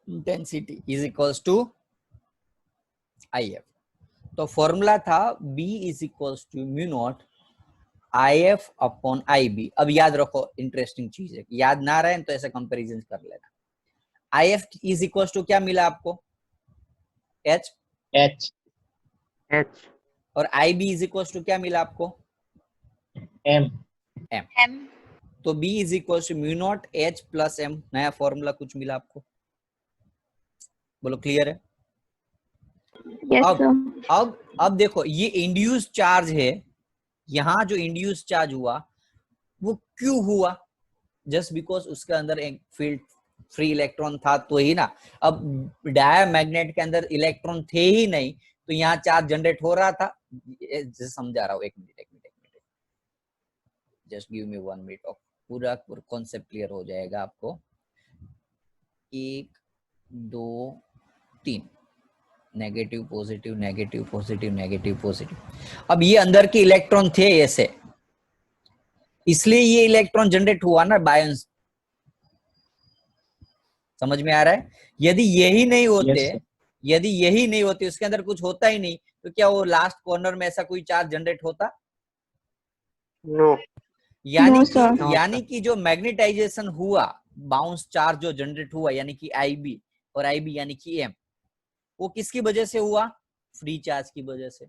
intensity is equals to I F. तो फॉर्मूला था B is equals to mu naught I F upon I B. अब याद रखो, इंटरेस्टिंग चीज है, याद ना रहे तो ऐसे कंपेरिजन कर लेना। I F is equals to क्या मिला आपको H, H, H, और I B is equals to क्या मिला आपको M, M. तो B is equals to mu naught H plus M। नया फॉर्मूला कुछ मिला आपको? बोलो क्लियर है? Yes, अब sir. अब देखो, ये इंड्यूस चार्ज है, यहाँ जो इंड्यूस चार्ज हुआ वो क्यों हुआ? जस्ट बिकॉज उसके अंदर एक फील्ड फ्री इलेक्ट्रॉन था तो ही ना। अब डायमैग्नेट के अंदर इलेक्ट्रॉन थे ही नहीं, तो यहाँ चार्ज जनरेट हो रहा था। समझा रहा हूँ, एक minute just give me 1 minute of, पूरा कॉन्सेप्ट क्लियर हो जाएगा आपको। 1 2 3 negative positive negative positive negative positive. अब ये अंदर के इलेक्ट्रॉन थे ऐसे, इसलिए ये इलेक्ट्रॉन जनरेट हुआ ना बायन्स। समझ में आ रहा है? यदि यही नहीं होते, Yes, sir. यदि यही नहीं होते, उसके अंदर कुछ होता ही नहीं, तो क्या वो लास्ट कॉर्नर में ऐसा कोई चार्ज जनरेट होता? no, यानी No, कि sir. यानी कि जो मैग्नेटाइजेशन हुआ, बाउंस चार्ज जो जनरेट हुआ, यानी कि आईबी, और आईबी यानी कि एम, वो किसकी वजह से हुआ? फ्री चार्ज की वजह से,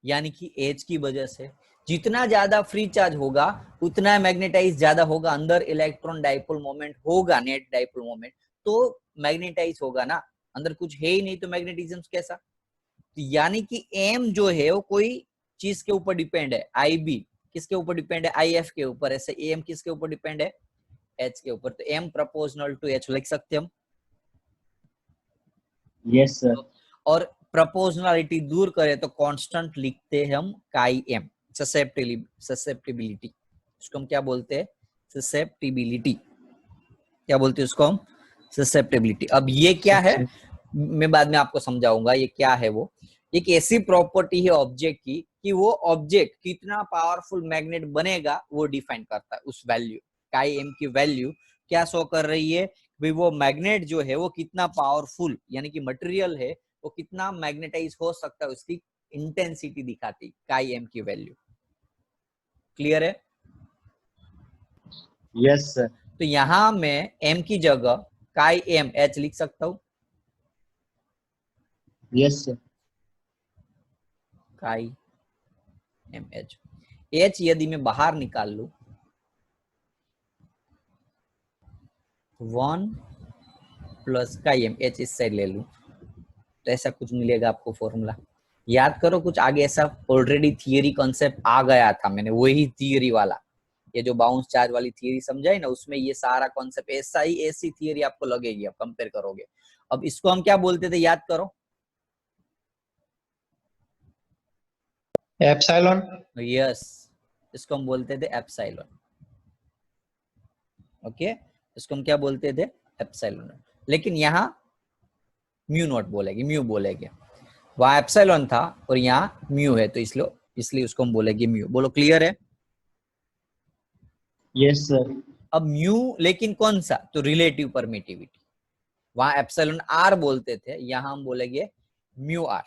यानी कि एच की वजह से। जितना ज्यादा फ्री चार्ज होगा उतना मैग्नेटाइज ज्यादा होगा, अंदर इलेक्ट्रॉन डाइपोल मोमेंट होगा, नेट डाइपोल मोमेंट, तो मैग्नेटाइज होगा ना। अंदर कुछ है ही नहीं तो मैग्नेटिज्म कैसा? तो यानी कि एम जो है वो कोई चीज के ऊपर डिपेंड है, आई बी किसके ऊपर डिपेंड है? आई एफ के ऊपर। ऐसे एम किसके ऊपर डिपेंड है? एच के ऊपर। तो एम प्रोपोर्शनल टू एच लिख सकते हम। Yes, sir. और प्रोपोर्शनलिटी दूर करें तो कांस्टेंट लिखते हैं हम काई एम। ससेप्टिबिलिटी, उसको हम क्या बोलते हैं? ससेप्टिबिलिटी। क्या बोलते हैं उसको हम? ससेप्टिबिलिटी। अब ये क्या है मैं बाद में आपको समझाऊंगा ये क्या है। वो एक ऐसी प्रॉपर्टी है ऑब्जेक्ट की कि वो ऑब्जेक्ट कितना पावरफुल मैग्नेट बनेगा वो डिफाइन करता है उस वैल्यू काई एम की वैल्यू क्या शो कर रही है, भाई वो मैग्नेट जो है वो कितना पावरफुल यानी कि मटेरियल है वो कितना मैग्नेटाइज हो सकता है, उसकी इंटेंसिटी दिखाती काई एम की वैल्यू। क्लियर है? Yes sir. तो यहां मैं m की जगह काई एम एच लिख सकता हूं, yes sir. Chi M H. H यदि मैं बाहर निकाल लू 1 प्लस काई एम, एच इस साइड ले लू तो ऐसा कुछ मिलेगा आपको फॉर्मूला। याद करो कुछ आगे ऐसा ऑलरेडी थियरी कॉन्सेप्ट आ गया था, मैंने वही थियरी वाला, ये जो बाउंस चार्ज वाली थियरी समझाई ना, उसमें ये सारा कॉन्सेप्ट ऐसा ही, ऐसी थियरी आपको लगेगी अब कंपेयर करोगे। अब इसको हम क्या बोलते थे याद करो? एप्सिलॉन। यस, इसको हम बोलते थे एप्सिलॉन। ओके, इसको हम क्या बोलते थे? एप्सिलॉन। लेकिन यहाँ म्यू नॉट बोलेंगे, म्यू बोलेंगे। वहां एप्सिलॉन था और यहाँ म्यू है, तो इसलिए उसको हम बोलेंगे म्यू। बोलो क्लियर है? Yes sir. अब म्यू लेकिन कौन सा? तो रिलेटिव परमिटिविटी। वहां एप्सिलॉन आर बोलते थे, यहाँ हम बोलेंगे म्यू आर।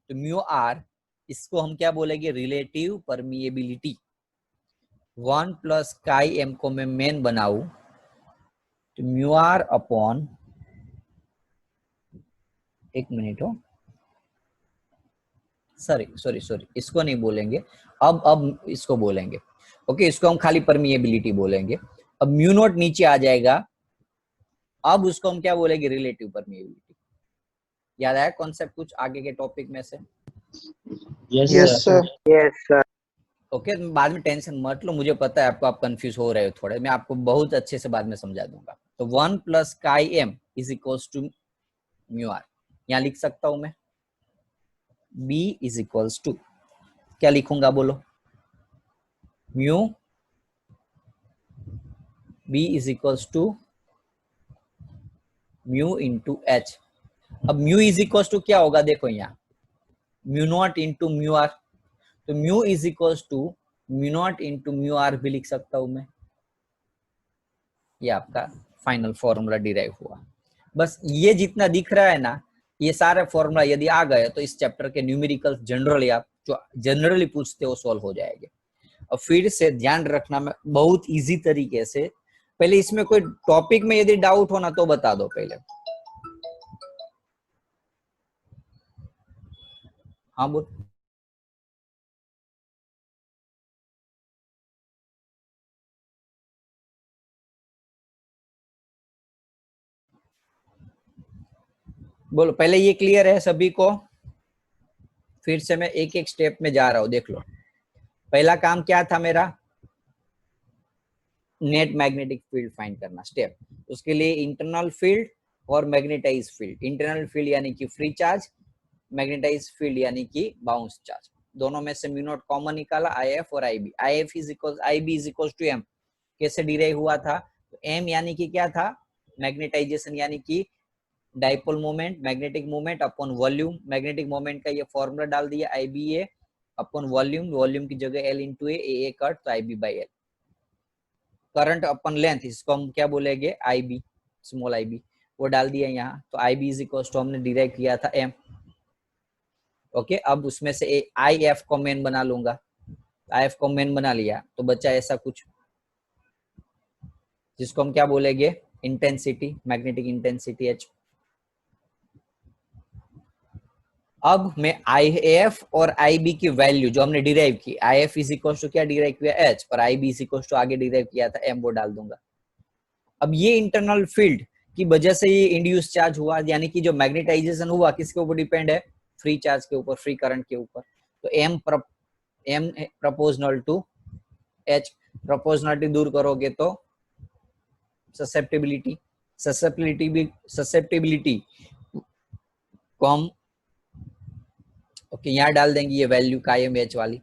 तो म्यू आर इसको हम क्या बोलेंगे? Relative permeability. 1 plus chi M को मैं मेन बनाऊ तो म्यू आर अपॉन, एक मिनट हो, सॉरी इसको नहीं बोलेंगे, अब इसको बोलेंगे। ओके, इसको हम खाली परमिएबिलिटी बोलेंगे। अब म्यू नॉट नीचे आ जाएगा, अब उसको हम क्या बोलेंगे? Relative permeability. याद आया कॉन्सेप्ट कुछ आगे के टॉपिक में से? Yes Yes, sir. sir. Yes, sir. Okay, बाद में टेंशन मत लो, मुझे पता है आपको, आप कंफ्यूज हो रहे हो थोड़े, मैं आपको बहुत अच्छे से बाद में समझा दूंगा। तो 1 plus chi M is equals to mu r, यहाँ लिख सकता हूं मैं। b इज इक्वल्स टू, क्या लिखूंगा बोलो? Mu b is equals to mu into H. अब म्यू इज इक्वल्स टू क्या होगा? देखो यहाँ mu naught into mu are, तो mu is equals to mu naught into mu R भी लिख सकता हूं मैं। ये आपका फाइनल फॉर्मूला डिराइव हुआ। बस ये जितना दिख रहा है ना, ये सारे फॉर्मूला यदि आ गए तो इस चैप्टर के न्यूमेरिकल जनरली आप जो जनरली पूछते हो सॉल्व हो जाएंगे। और फिर से ध्यान रखना, मैं बहुत इजी तरीके से, पहले इसमें कोई टॉपिक में यदि डाउट हो ना तो बता दो पहले। हाँ बोल। बोलो, पहले ये क्लियर है सभी को? फिर से मैं एक एक स्टेप में जा रहा हूं, देख लो। पहला काम क्या था मेरा? नेट मैग्नेटिक फील्ड फाइंड करना स्टेप। उसके लिए इंटरनल फील्ड और मैग्नेटाइज फील्ड। इंटरनल फील्ड यानी कि फ्री चार्ज, मैग्नेटाइज फील्ड यानी कि बाउंस चार्ज। दोनों में से म्यू नॉट कॉमन निकाला, आई एफ और I B. I F is equal, I B is equal to M. कैसे डिराइव हुआ था? तो एम यानी कि क्या था? मैग्नेटाइजेशन यानी कि dipole moment, magnetic moment upon volume. Magnetic moment का ये फॉर्मूला डाल दिया, I B A upon volume, volume की जगह एल इंटू ए कट, तो I B by L. Current upon length, इसको हम क्या बोलेंगे? I B, small I B, वो डाल दिया यहाँ। तो I B is equal to हमने डिराइव किया था एम। ओके, अब उसमें से आई एफ को मेन बना लूंगा। आई एफ को मेन बना लिया तो बचा ऐसा कुछ जिसको हम क्या बोलेंगे? Intensity, magnetic intensity H. अब मैं आई एफ और आई बी की वैल्यू जो हमने डिराइव की, I F is equal to क्या डिराइव किया? एच, और I B is equal to आगे डिराइव किया था एम, वो डाल दूंगा। अब ये इंटरनल फील्ड की वजह से ये इंड्यूस चार्ज हुआ, यानी कि जो मैग्नेटाइजेशन हुआ किसके ऊपर डिपेंड है? फ्री चार्ज के ऊपर, फ्री करंट के ऊपर। तो एम प्रपोजनल टू एच। प्रपोजनलिटी दूर करोगे तो ससेप्टिबिलिटी, ससेप्टिबिलिटी को हम ओके यहाँ डाल देंगे ये वैल्यू का एम एच वाली,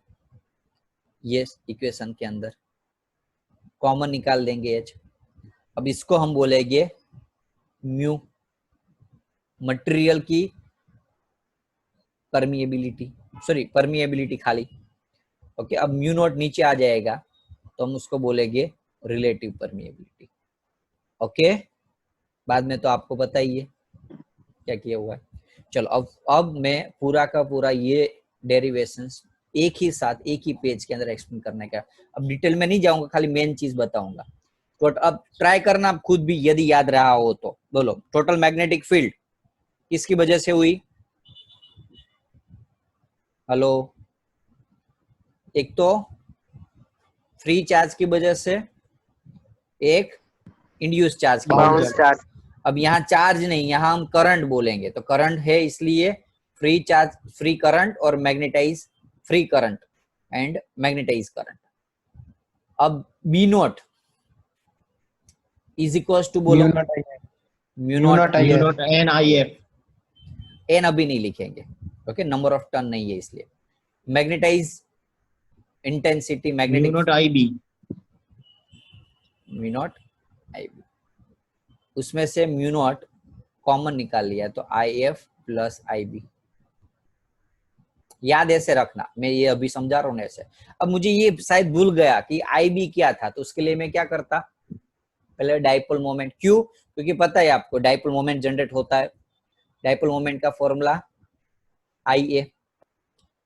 ये इक्वेशन के अंदर कॉमन निकाल देंगे एच। अब इसको हम बोलेंगे म्यू, मटेरियल की परमिएबिलिटी, सॉरी परमिएबिलिटी खाली। ओके, अब म्यू नॉट नीचे आ जाएगा तो हम उसको बोलेंगे रिलेटिव परमिएबिलिटी। ओके, बाद में तो आपको पता ही है क्या किया हुआ है। चलो अब मैं पूरा का पूरा ये डेरिवेशंस एक ही साथ एक ही पेज के अंदर एक्सप्लेन करने का, अब डिटेल में नहीं जाऊंगा, खाली मेन चीज बताऊंगा। तो अब ट्राई करना आप खुद भी, यदि याद रहा हो तो। बोलो, टोटल मैग्नेटिक फील्ड किसकी वजह से हुई? हेलो, एक तो फ्री चार्ज की वजह से, एक इंड्यूस चार्ज की वजह बाउंस से। चार्ज। अब यहाँ चार्ज नहीं, यहाँ हम करंट बोलेंगे, तो करंट है इसलिए फ्री चार्ज, फ्री करंट और magnetize, free current and magnetize current. अब B naught is equal to, बोलो, mu naught mu naught N I F. N अभी नहीं लिखेंगे, ओके, नंबर ऑफ टर्न नहीं है इसलिए। Magnetize intensity, mu magnetic naught I B. Mu naught I B, उसमें से म्यू नॉट कॉमन निकाल लिया तो I F plus I B. याद ऐसे रखना, मैं ये अभी समझा रहा हूँ ऐसे। अब मुझे ये शायद भूल गया कि आई बी क्या था, तो उसके लिए मैं क्या करता, पहले डाइपोल मोमेंट। क्यों? क्योंकि पता है आपको डाइपोल मोमेंट जनरेट होता है, डाइपोल मोमेंट का फॉर्मूला आई ए।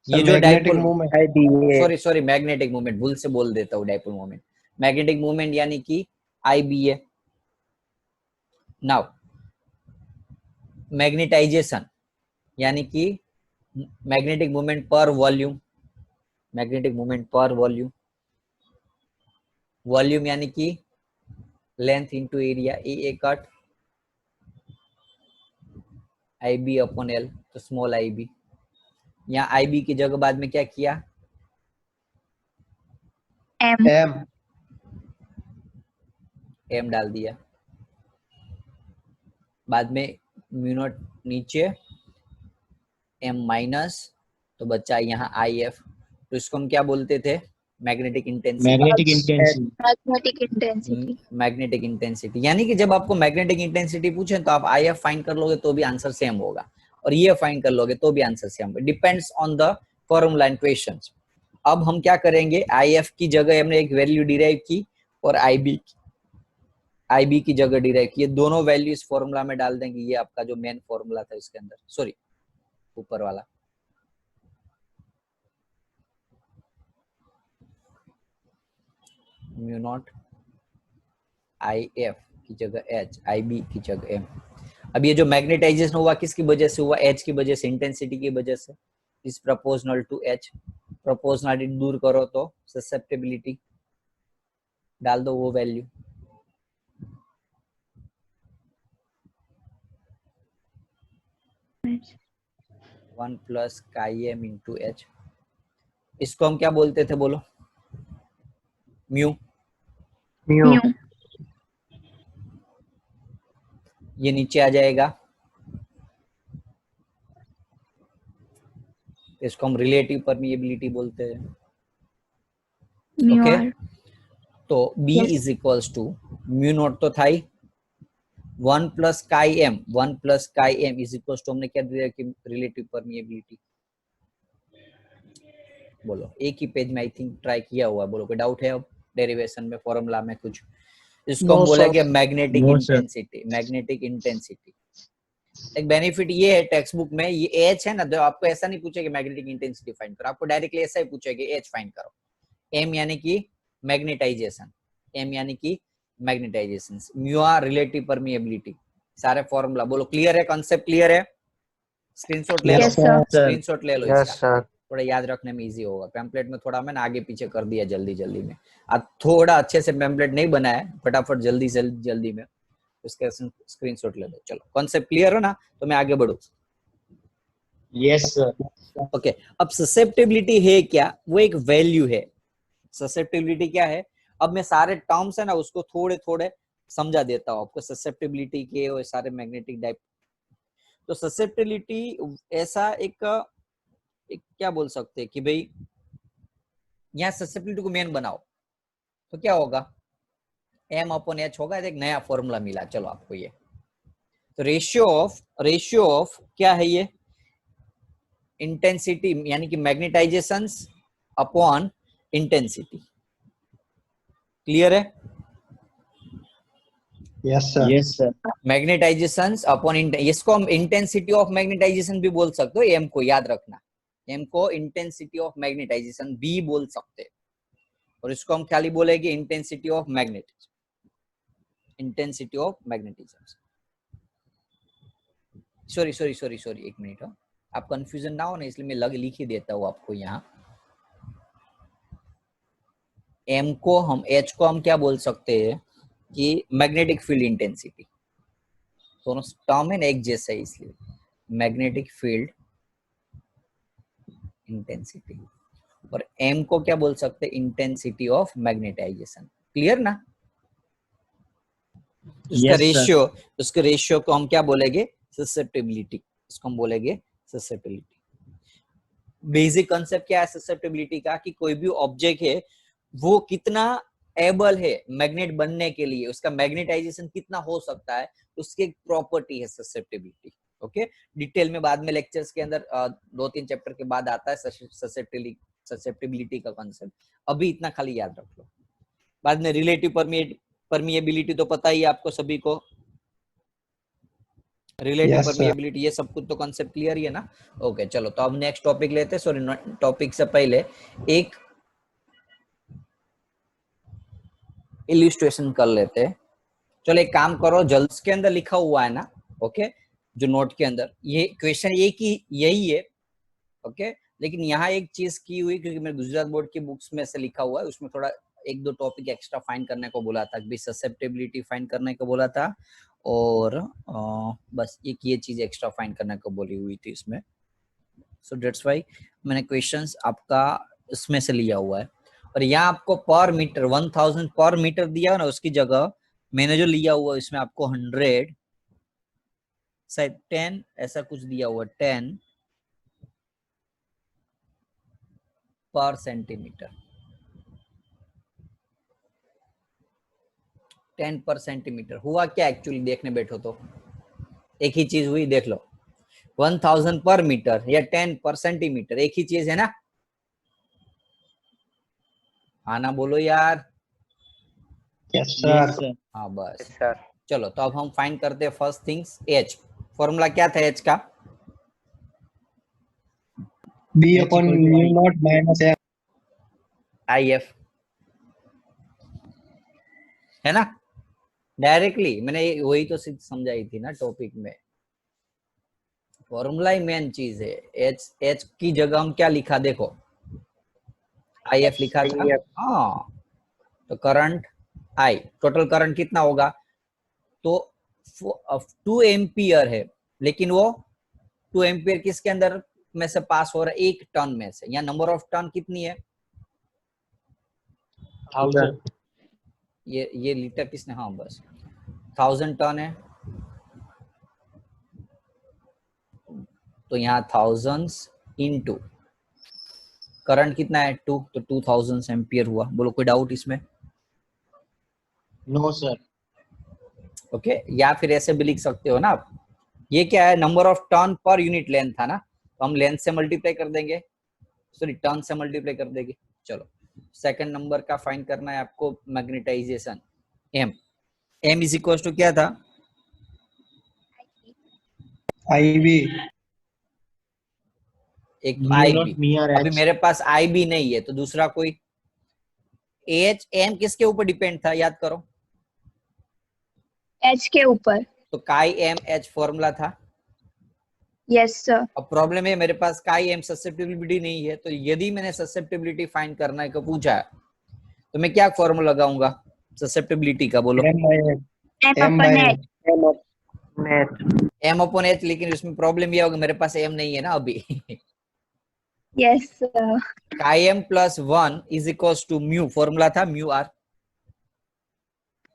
ये जो डाइपोल, सॉरी मैग्नेटिक मोमेंट, भूल से बोल देता हूँ डाइपोल मोमेंट, मैग्नेटिक मोमेंट यानी कि I B A. Now magnetisation यानी कि मैग्नेटिक मोमेंट पर वॉल्यूम, मैग्नेटिक मोमेंट पर वॉल्यूम, वॉल्यूम यानी कि लेंथ इंटू एरिया, ए कट आई बी अपॉन एल, तो स्मॉल आई बी। यहाँ आई बी की जगह बाद में क्या किया, M. एम डाल दिया, बाद में म्यू नॉट नीचे, एम माइनस, तो बचा यहाँ आई एफ। तो इसको हम क्या बोलते थे, magnetic intensity. Magnetic intensity. Magnetic intensity. Magnetic intensity यानी कि जब आपको मैग्नेटिक इंटेंसिटी पूछे तो आप आई एफ फाइंड कर लोगे तो भी आंसर सेम होगा, और ये फाइंड कर लोगे तो भी आंसर सेम होगा, depends on the formula and questions. अब हम क्या करेंगे, आई एफ की जगह हमने एक वैल्यू डिराइव की और आई बी की जगह डिराइव की, ये दोनों वैल्यू इस फॉर्मूला में डाल देंगे। ये आपका जो मेन फॉर्मूला था इसके अंदर, सॉरी ऊपर वाला, म्यू नॉट आई एफ की जगह एच, आई बी की जगह एम। अब ये जो मैग्नेटाइजेशन हुआ किसकी वजह से हुआ, एच की वजह से, इंटेंसिटी की वजह से, is proportional to H. Proportionality दूर करो तो ससेप्टेबिलिटी डाल दो वो value, one plus chi M into H. इसको हम क्या बोलते थे, बोलो, म्यू। म्यू। Mu. ये नीचे आ जाएगा, इसको हम रिलेटिव परमिएबिलिटी बोलते हैं। Mu okay, R. तो B Yes. Is equals to mu naught तो था ही, 1 plus chi M, 1 plus chi M is equals to, हमने क्या दिया कि रिलेटिव परमिएबिलिटी। बोलो, एक ही पेज में आई थिंक ट्राई किया हुआ है, बोलो कोई डाउट है अब डेरिवेशन में, फॉर्मूला में कुछ? इसको हम बोलेंगे मैग्नेटिक इंटेंसिटी, मैग्नेटिक इंटेंसिटी। एक बेनिफिट ये है टेक्स्ट बुक में, ये एच है ना, तो आपको ऐसा नहीं पूछेगा मैग्नेटिक इंटेंसिटी फाइंड करो, आपको डायरेक्टली ऐसा ही पूछेगा एच फाइंड करो। एम यानी कि मैग्नेटाइजेशन, एम यानी कि magnetization, mu r relative permeability, सारे फॉर्मूला। बोलो क्लियर है, कॉन्सेप्ट क्लियर है? स्क्रीनशॉट ले लो, Yes, sir. स्क्रीनशॉट ले लो यस इसका, सर। थोड़ा याद रखने में इजी होगा। पैम्पलेट में थोड़ा मैंने आगे पीछे कर दिया जल्दी जल्दी में, आज थोड़ा अच्छे से पैम्पलेट नहीं बनाया, फटाफट जल्दी में उसका स्क्रीनशॉट ले लो। चलो, कॉन्सेप्ट क्लियर हो ना, तो मैं आगे बढ़ू। Yes sir. ओके, अब ससेप्टेबिलिटी है क्या, वो एक वैल्यू है। ससेप्टेबिलिटी क्या है, अब मैं सारे टर्म्स है ना उसको थोड़े थोड़े समझा देता हूँ आपको, ससेप्टेबिलिटी के और सारे मैग्नेटिक डाइप। तो ससेप्टेबिलिटी ऐसा एक क्या बोल सकते हैं कि भाई यहाँ ससेप्टेबिलिटी को मेन बनाओ तो क्या होगा, एम अपॉन एच होगा, एक नया फॉर्मूला मिला चलो आपको ये। तो रेशियो ऑफ क्या है ये, इंटेंसिटी यानी कि मैग्नेटाइजेशन अपॉन इंटेंसिटी। क्लियर है? Yes, sir. Yes, sir. Magnetization upon इसको हम इंटेंसिटी ऑफ मैग्नेटाइजेशन भी बोल सकते हो, एम को याद रखना, एम को इंटेंसिटी ऑफ मैग्नेटाइजेशन भी बोल सकते हैं, और इसको हम खाली बोलेंगे intensity of magnetism, intensity of magnetism. Sorry एक मिनट, आप कंफ्यूजन ना हो ना, इसलिए मैं लिख ही देता हूँ आपको यहाँ। एम को हम, एच को हम क्या बोल सकते हैं कि मैग्नेटिक फील्ड इंटेंसिटी, दोनों टर्म है ना एक जैसा है, इसलिए मैग्नेटिक फील्ड इंटेंसिटी, और एम को क्या बोल सकते हैं, इंटेंसिटी ऑफ मैग्नेटाइजेशन। क्लियर ना? उसका Yes, sir. रेशियो, उसके रेशियो को हम क्या बोलेंगे, ससेप्टिबिलिटी, इसको हम बोलेंगे ससेप्टिबिलिटी। बेसिक कंसेप्ट क्या है ससेप्टिबिलिटी का, कि कोई भी ऑब्जेक्ट है वो कितना एबल है मैग्नेट बनने के लिए, उसका मैग्नेटाइजेशन कितना हो सकता है, उसकी एक प्रॉपर्टी है ससेप्टिबिलिटी। ओके, डिटेल में बाद में लेक्चर्स के अंदर 2-3 चैप्टर के बाद आता है ससेप्टिबिलिटी का कंसेप्ट, अभी इतना खाली याद रख लो। बाद में रिलेटिव परमिएबिलिटी तो पता ही है आपको सभी को, रिलेटिव Yes, sir. परमिएबिलिटी, ये सब कुछ तो कंसेप्ट क्लियर ही है ना। ओके चलो, तो अब नेक्स्ट टॉपिक लेते हैं। सॉरी, टॉपिक से पहले एक इलिस्ट्रेशन कर लेते हैं। चलो एक काम करो, जल्द के अंदर लिखा हुआ है ना, ओके, जो नोट के अंदर ये क्वेश्चन एक ही यही है, ओके, लेकिन यहाँ एक चीज की हुई, क्योंकि मैं गुजरात बोर्ड की बुक्स में से लिखा हुआ है, उसमें थोड़ा 1-2 टॉपिक एक्स्ट्रा फाइंड करने को बोला था, ससेप्टिबिलिटी फाइंड करने को बोला था, और बस एक ये चीज एक्स्ट्रा फाइंड करने को बोली हुई थी इसमें। सो दैट्स व्हाई मैंने क्वेश्चंस आपका इसमें से लिया हुआ है, और यहाँ आपको पर मीटर 1000 पर मीटर दिया है ना, उसकी जगह मैंने जो लिया हुआ है इसमें आपको 100 शायद 10 ऐसा कुछ दिया हुआ, 10 पर सेंटीमीटर, 10 पर सेंटीमीटर हुआ क्या एक्चुअली, देखने बैठो तो एक ही चीज हुई, देख लो, 1000 पर मीटर या 10 पर सेंटीमीटर एक ही चीज है ना। हाँ ना बोलो यार। Yes, sir. Yes, sir. हाँ बस, Yes, sir. चलो तो अब हम फाइंड करते हैं फर्स्ट थिंग्स, एच। फॉर्मूला क्या था एच का, B H upon equal to mu I. naught minus M. I F, है ना। डायरेक्टली मैंने वही तो समझाई थी ना टॉपिक में, फॉर्मूला ही मेन चीज है। एच, एच की जगह हम क्या लिखा, देखो आई एफ लिखा था, IF. हाँ, तो करंट आई, टोटल करंट कितना होगा, तो 2 एम्पियर है, लेकिन वो 2 एम्पियर किसके अंदर में से पास हो रहा है, 1 टन में से। यहाँ नंबर ऑफ टन कितनी है, 1000. ये लीटर किसने, हाँ बस 1000 टन है, तो यहाँ थाउजेंड्स इनटू करंट कितना है 2, तो 2000 एम्पियर हुआ। बोलो कोई डाउट इसमें? No, sir. ओके, या फिर ऐसे भी लिख सकते हो ना आप, ये क्या है, number of turn per unit length था ना, तो हम लेंथ से मल्टीप्लाई कर देंगे, सॉरी टर्न से मल्टीप्लाई कर देंगे। चलो सेकंड नंबर का फाइंड करना है आपको, magnetization M, M is equal to क्या था, IB. एक Mu I naught B, mere अभी H. मेरे पास आई बी नहीं है, तो दूसरा कोई एच, एम किसके ऊपर डिपेंड था, याद करो, H के ऊपर। तो काई एम एच फॉर्मूला था। Yes sir. अब प्रॉब्लम है मेरे पास काई एम ससेप्टिबिलिटी नहीं है, तो यदि मैंने ससेप्टिबिलिटी फाइंड करने को पूछा है, तो मैं क्या फॉर्मूला लगाऊंगा ससेप्टिबिलिटी का, बोलो M by H. M M by upon H. H. M upon H. M upon H, लेकिन उसमें प्रॉब्लम ये होगा मेरे पास एम नहीं है ना अभी। Yes sir. काई M plus 1 is equal to mu, formula था म्यू आर,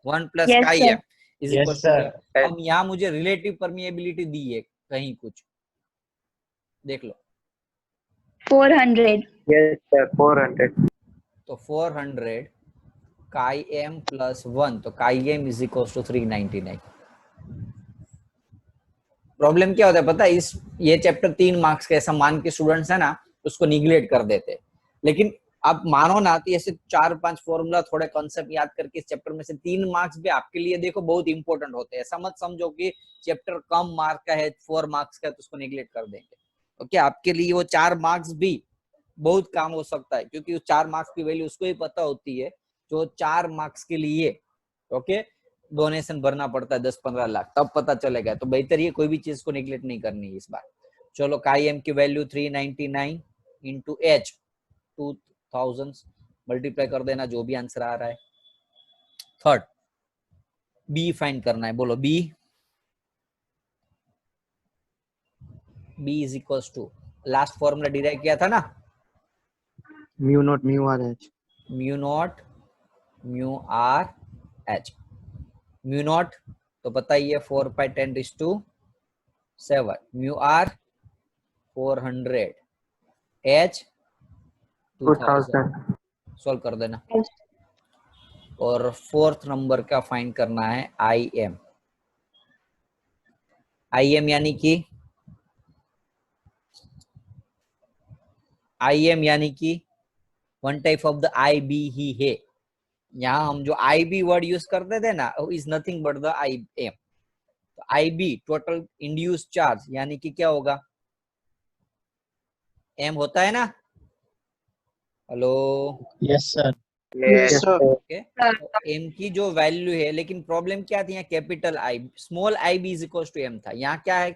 1 प्लस Yes काई sir. M is Yes, equal sir. To, अब यहाँ मुझे रिलेटिव परमिएबिलिटी दी है कहीं कुछ, देख लो, 400. Yes, sir. 400. तो 400 काई एम प्लस 1, तो chi M is equal to 399। Problem क्या होता है पता है, इस ये चैप्टर 3 मार्क्स का, ऐसा मान के स्टूडेंट्स है ना उसको निगलेक्ट कर देते, लेकिन आप मानो ना तो ऐसे 4-5 फॉर्मूला थोड़े कॉन्सेप्ट याद करके इस चैप्टर में से 3 मार्क्स भी आपके लिए देखो बहुत इंपॉर्टेंट होते हैं। ऐसा मत समझो कि चैप्टर कम मार्क का है, 4 मार्क्स का है तो उसको निगलेक्ट कर देंगे। ओके, आपके लिए वो 4 मार्क्स भी बहुत काम हो सकता है, क्योंकि 4 मार्क्स की वैल्यू उसको ही पता होती है जो 4 मार्क्स के लिए ओके डोनेशन भरना पड़ता है 10-15 लाख, तब पता चलेगा। तो बेहतर ये कोई भी चीज को निगलेक्ट नहीं करनी है इस बार। चलो काई एम की वैल्यू 399 इंटू एच 2000 मल्टीप्लाई कर देना, जो भी आंसर आ रहा है। थर्ड बी फाइंड करना है, बोलो B. B is equal to last formula derive किया था ना, mu naught mu are H. Mu naught mu are H. Mu naught तो पता ही है 4/10⁷, म्यू आर 400, एच 2000। 2000। सॉल्व कर देना। और फोर्थ नंबर का फाइंड करना है आई एम। आई एम यानी कि one type of the I B ही है। यहाँ हम जो आई बी वर्ड यूज करते थे ना, is nothing but the I M. तो I B total induce charge यानी कि क्या होगा, एम होता है ना। Hello, Yes, sir. Yes, sir. Okay. तो एम की जो वैल्यू है, लेकिन प्रॉब्लम क्या थी यहाँ, capital I, small I B is equal to M था। यहाँ क्या है,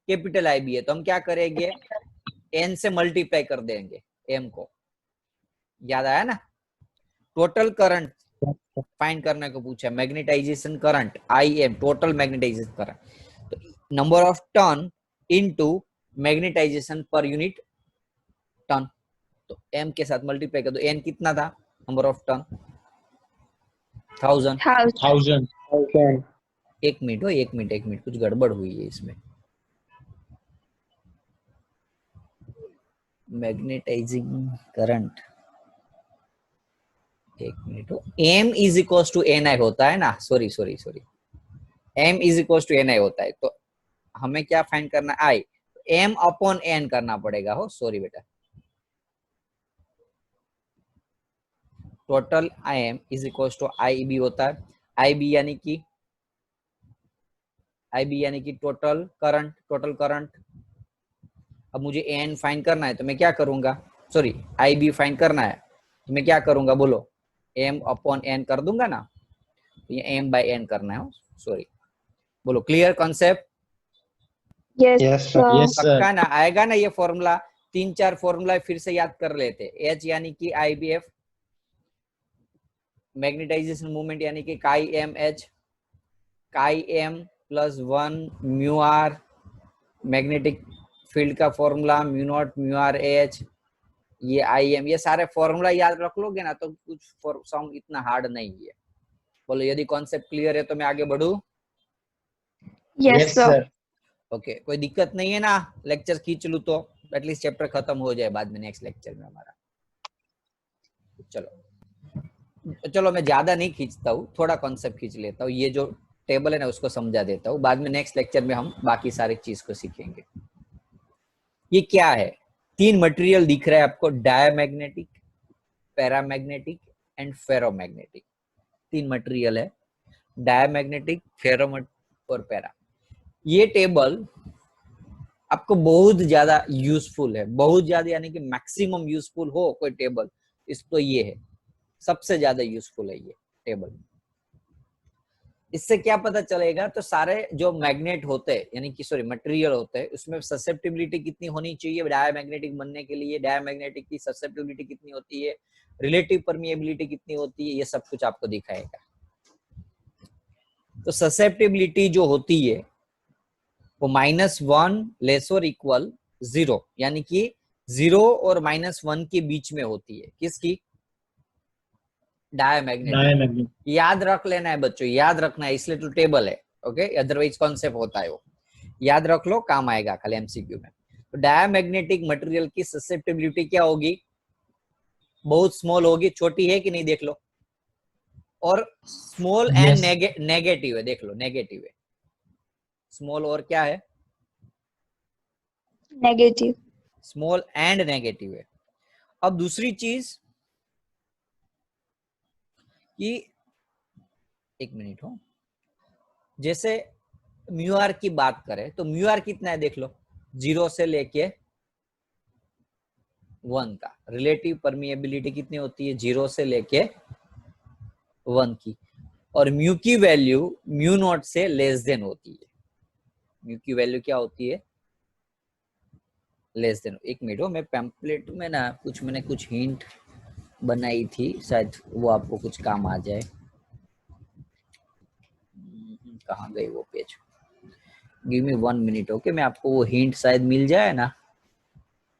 कैपिटल आई बी है, तो हम क्या करेंगे, एन से मल्टीप्लाई कर देंगे एम को। याद आया ना। टोटल करंट फाइंड करने को पूछा, magnetization current I M, total magnetization current. तो number of turn into magnetization पर यूनिट टर्न, तो एम के साथ मल्टीप्लाई कर दो। एन कितना था, नंबर ऑफ टर्न 1000। 1000. 1000. एक मिनट हो, एक मिनट, कुछ गड़बड़ हुई है इसमें। मैग्नेटाइजिंग करंट, एक मिनट हो, M is equal to N I होता है ना, sorry, M is equal to N I होता है। तो हमें क्या फाइंड करना है, आई, एम अपॉन एन करना पड़ेगा। हो सॉरी बेटा, total I M is equal to I B होता है। आई बी यानी कि टोटल करंट। अब मुझे एन फाइंड करना है तो मैं क्या करूंगा, सॉरी आई बी फाइंड करना है तो मैं क्या करूंगा, बोलो एम अपॉन एन कर दूंगा ना, तो ये एम बाय एन करना है। सॉरी, बोलो clear concept. Yes, Yes, sir. sir. Yes, sir. पक्का ना, आएगा ना ये फॉर्मूला। 3-4 फॉर्मूला फिर से याद कर लेते। एच यानी कि I B F, magnetization movement यानी कि chi M H, chi M plus 1 mu R, magnetic field का formula mu naught mu are H, ये आई एम। ये सारे फॉर्मूला याद रख लोगे ना तो कुछ सम इतना हार्ड नहीं है। बोलो यदि कॉन्सेप्ट क्लियर है तो मैं आगे बढ़ू। Yes, Yes, sir. sir. Okay, कोई दिक्कत नहीं है ना, लेक्चर खींच लू तो एटलीस्ट चैप्टर खत्म हो जाए बाद में नेक्स्ट लेक्चर में हमारा। चलो मैं ज्यादा नहीं खींचता हूँ, थोड़ा कॉन्सेप्ट खींच लेता हूँ। ये जो टेबल है ना उसको समझा देता हूँ, बाद में नेक्स्ट लेक्चर में हम बाकी सारी चीज को सीखेंगे। ये क्या है, 3 मटेरियल दिख रहा है आपको, diamagnetic, paramagnetic and ferromagnetic. 3 material है, डायमैग्नेटिक, फेरो और पैरा। ये टेबल आपको बहुत ज्यादा यूजफुल है, बहुत ज्यादा यानी कि मैक्सिमम यूजफुल हो कोई टेबल इस तो ये है, सबसे ज्यादा यूजफुल है ये टेबल। इससे क्या पता चलेगा, तो सारे जो मैग्नेट होते हैं यानी कि सॉरी मटेरियल होते हैं उसमें ससेप्टिबिलिटी कितनी होनी चाहिए डायमैग्नेटिक बनने के लिए, डायमैग्नेटिक की ससेप्टिबिलिटी कितनी होती है, रिलेटिव परमिएबिलिटी कितनी होती है, ये सब कुछ आपको दिखाएगा। तो ससेप्टिबिलिटी जो होती है वो -1 लेस और इक्वल 0, यानी कि 0 और -1 के बीच में होती है। किसकी, डायमैग्नेटिक। Diamagnet. याद रख लेना है बच्चों, याद रखना है, इसलिए तो टेबल है। ओके, अदरवाइज कॉन्सेप्ट होता है वो, याद रख लो, काम आएगा कल एमसीक्यू में। तो डायमैग्नेटिक मटेरियल की ससेप्टिबिलिटी क्या होगी, बहुत स्मॉल होगी, छोटी है कि नहीं देख लो, और स्मॉल एंड Yes. नेगेटिव है, देख लो नेगेटिव है, स्मॉल और क्या है, Negative. स्मॉल एंड नेगेटिव है। अब दूसरी चीज, कि एक मिनट हो, जैसे म्यू आर की बात करें तो म्यू आर कितना है देख लो, 0 से लेके 1 का रिलेटिव परमिएबिलिटी कितनी होती है, 0 से लेके 1 की, और म्यू की वैल्यू म्यू नॉट से लेस देन होती है। म्यू की वैल्यू क्या होती है, लेस देन। एक मिनट हो, मैं पैम्पलेट में ना मैंने कुछ हिंट बनाई थी, शायद वो आपको कुछ काम आ जाए। कहाँ गई वो page, give me 1 minute. Okay, मैं आपको वो हिंट शायद मिल जाए ना,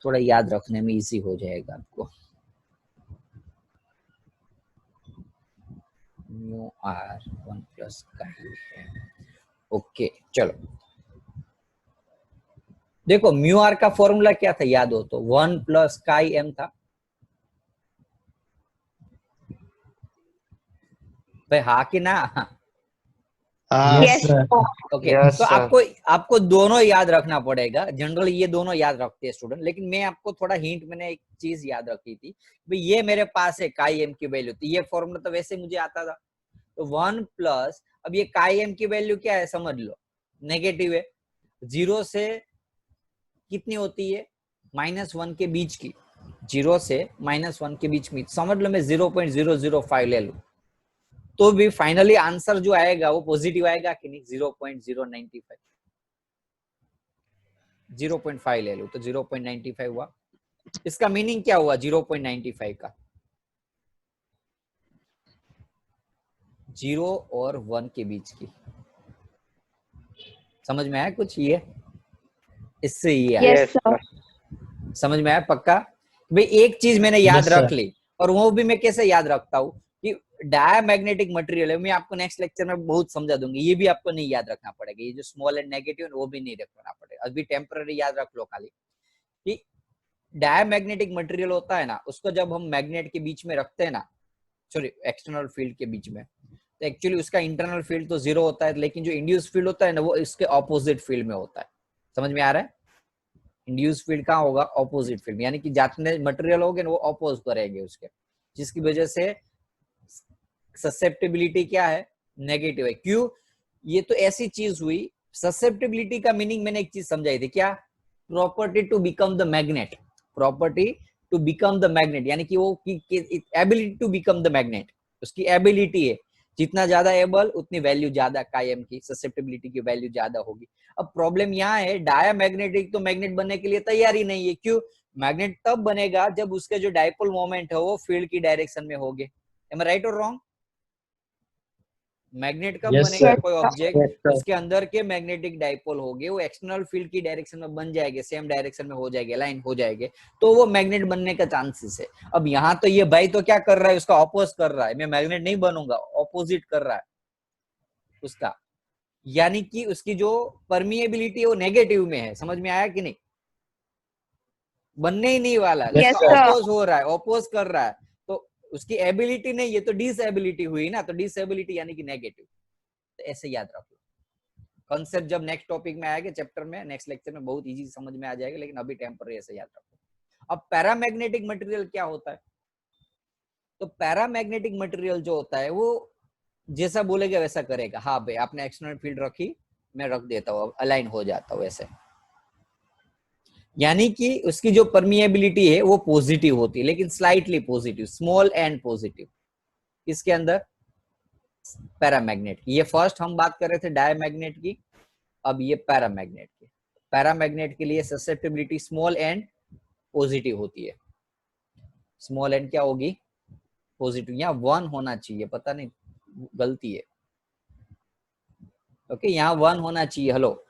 थोड़ा याद रखने में इजी हो जाएगा आपको। म्यू आर 1 प्लस का है। ओके चलो देखो, म्यू आर का फॉर्मूला क्या था याद हो तो, 1 प्लस काई एम था भाई, हाँ कि ना? Yes, Yes, sir. Okay Yes, तो sir. आपको दोनों याद रखना पड़ेगा। जनरली ये दोनों याद रखते हैं स्टूडेंट, लेकिन मैं आपको थोड़ा हिंट, मैंने एक चीज याद रखी थी भाई, ये मेरे पास है काई एम की वैल्यू, तो ये फॉर्मूला तो वैसे मुझे आता था। तो 1 प्लस, अब ये काई एम की वैल्यू क्या है समझ लो, नेगेटिव है, 0 से कितनी होती है, -1 के बीच की, 0 से -1 के बीच में, समझ लो मैं 0.005 ले लू, तो भी फाइनली आंसर जो आएगा वो पॉजिटिव आएगा कि नहीं, 0.095, 0.5 ले लू तो 0.95 हुआ। इसका मीनिंग क्या हुआ 0.95 का, 0 और 1 के बीच की। समझ में आया कुछ, ये इससे ये आया, yes, sir. समझ में आया पक्का? भाई एक चीज मैंने याद Yes, रख sir. ली, और वो भी मैं कैसे याद रखता हूँ कि डायमैग्नेटिक मटेरियल है, मैं आपको नेक्स्ट लेक्चर में बहुत समझा दूंगी, ये भी आपको नहीं याद रखना पड़ेगा, ये जो स्मॉल एंड नेगेटिव वो भी नहीं रखना पड़ेगा, अभी टेम्पररी याद रख लो खाली कि डायमैग्नेटिक मटेरियल होता है ना, उसको जब हम मैग्नेट के बीच में रखते हैं ना, सॉरी एक्सटर्नल फील्ड के बीच में, तो एक्चुअली उसका इंटरनल फील्ड तो 0 होता है, लेकिन जो इंड्यूस फील्ड होता है ना वो इसके ऑपोजिट फील्ड में होता है। समझ में आ रहा है? इंड्यूस फील्ड कहाँ होगा, ऑपोजिट फील्ड में, यानी कि जितने मटेरियल होंगे वो अपोज करेंगे उसके, जिसकी वजह से ससेप्टेबिलिटी क्या है, नेगेटिव है। क्यों? ये तो ऐसी चीज हुई, ससेप्टेबिलिटी का मीनिंग मैंने एक चीज समझाई थी, क्या, property to become the magnet, property to become the magnet, यानी कि वो ability to become the magnet, उसकी एबिलिटी है, जितना ज्यादा एबल उतनी वैल्यू ज्यादा कायम की, ससेप्टेबिलिटी की वैल्यू ज्यादा होगी। अब प्रॉब्लम यहाँ है, डायमैग्नेटिक तो मैग्नेट बनने के लिए तैयार ही नहीं है। क्यों? मैग्नेट तब बनेगा जब उसके जो डाइपोल मोमेंट है वो फील्ड की डायरेक्शन में होंगे। एम आई राइट और रॉन्ग? मैग्नेट कब Yes, बनेगा sir. कोई ऑब्जेक्ट, Yes, sir. उसके अंदर के मैग्नेटिक डाइपोल होंगे वो एक्सटर्नल फील्ड की डायरेक्शन में बन जाएंगे, सेम डायरेक्शन में हो जाएंगे, अलाइन हो जाएंगे, तो वो मैग्नेट बनने का चांसेस है। अब यहाँ तो ये भाई तो क्या कर रहा है, उसका ऑपोज कर रहा है, मैं मैग्नेट नहीं बनूंगा, ऑपोजिट कर रहा है उसका, यानी कि उसकी जो परमिएबिलिटी है वो नेगेटिव में है। समझ में आया कि नहीं? बनने ही नहीं वाला, Yes, Yes, उसका sir. ऑपोज हो रहा है, ऑपोज कर रहा है, तो उसकी एबिलिटी नहीं, ये तो डिसएबिलिटी हुई ना, तो डिसएबिलिटी यानी कि नेगेटिव। तो ऐसे याद रख लो कॉन्सेप्ट, जब नेक्स्ट टॉपिक में आएगा चैप्टर में, नेक्स्ट लेक्चर में बहुत इजी समझ में आ जाएगा, लेकिन अभी टेम्पररी ऐसे याद रखो। अब पैरामैग्नेटिक मटेरियल क्या होता है? तो पैरामैग्नेटिक मटेरियल जो होता है वो जैसा बोलेगा वैसा करेगा। हाँ भाई आपने एक्सटर्नल फील्ड रखी, मैं रख देता हूँ, अलाइन हो जाता हूँ ऐसे, यानी कि उसकी जो परमिएबिलिटी है वो पॉजिटिव होती है, लेकिन slightly positive, small and positive. इसके अंदर पैरामैग्नेट की, ये फर्स्ट हम बात कर रहे थे डायमैग्नेट की, अब ये पैरामैग्नेट की। पैरामैग्नेट के लिए ससेप्टेबिलिटी स्मॉल एंड पॉजिटिव होती है। स्मॉल एंड क्या होगी, पॉजिटिव, यहाँ 1 होना चाहिए, पता नहीं गलती है। ओके यहाँ 1 होना चाहिए, हेलो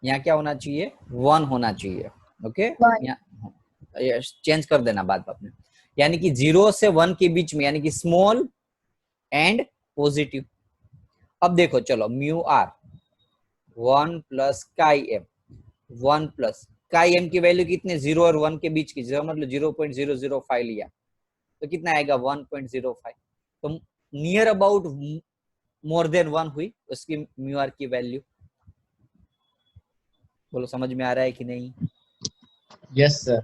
यहाँ क्या होना चाहिए, 1 होना चाहिए। Okay One. यहाँ चेंज कर देना बात आपने, यानी कि 0 से 1 के बीच में, यानी कि स्मॉल एंड पॉजिटिव। अब देखो चलो, mu r 1 plus chi M, 1 plus chi M की वैल्यू कितने, 0 और 1 के बीच की, मतलब 0.005 लिया तो कितना आएगा 1.05, तो नियर अबाउट मोर देन 1 हुई उसकी म्यू आर की वैल्यू। बोलो समझ में आ रहा है कि नहीं? Yes, sir.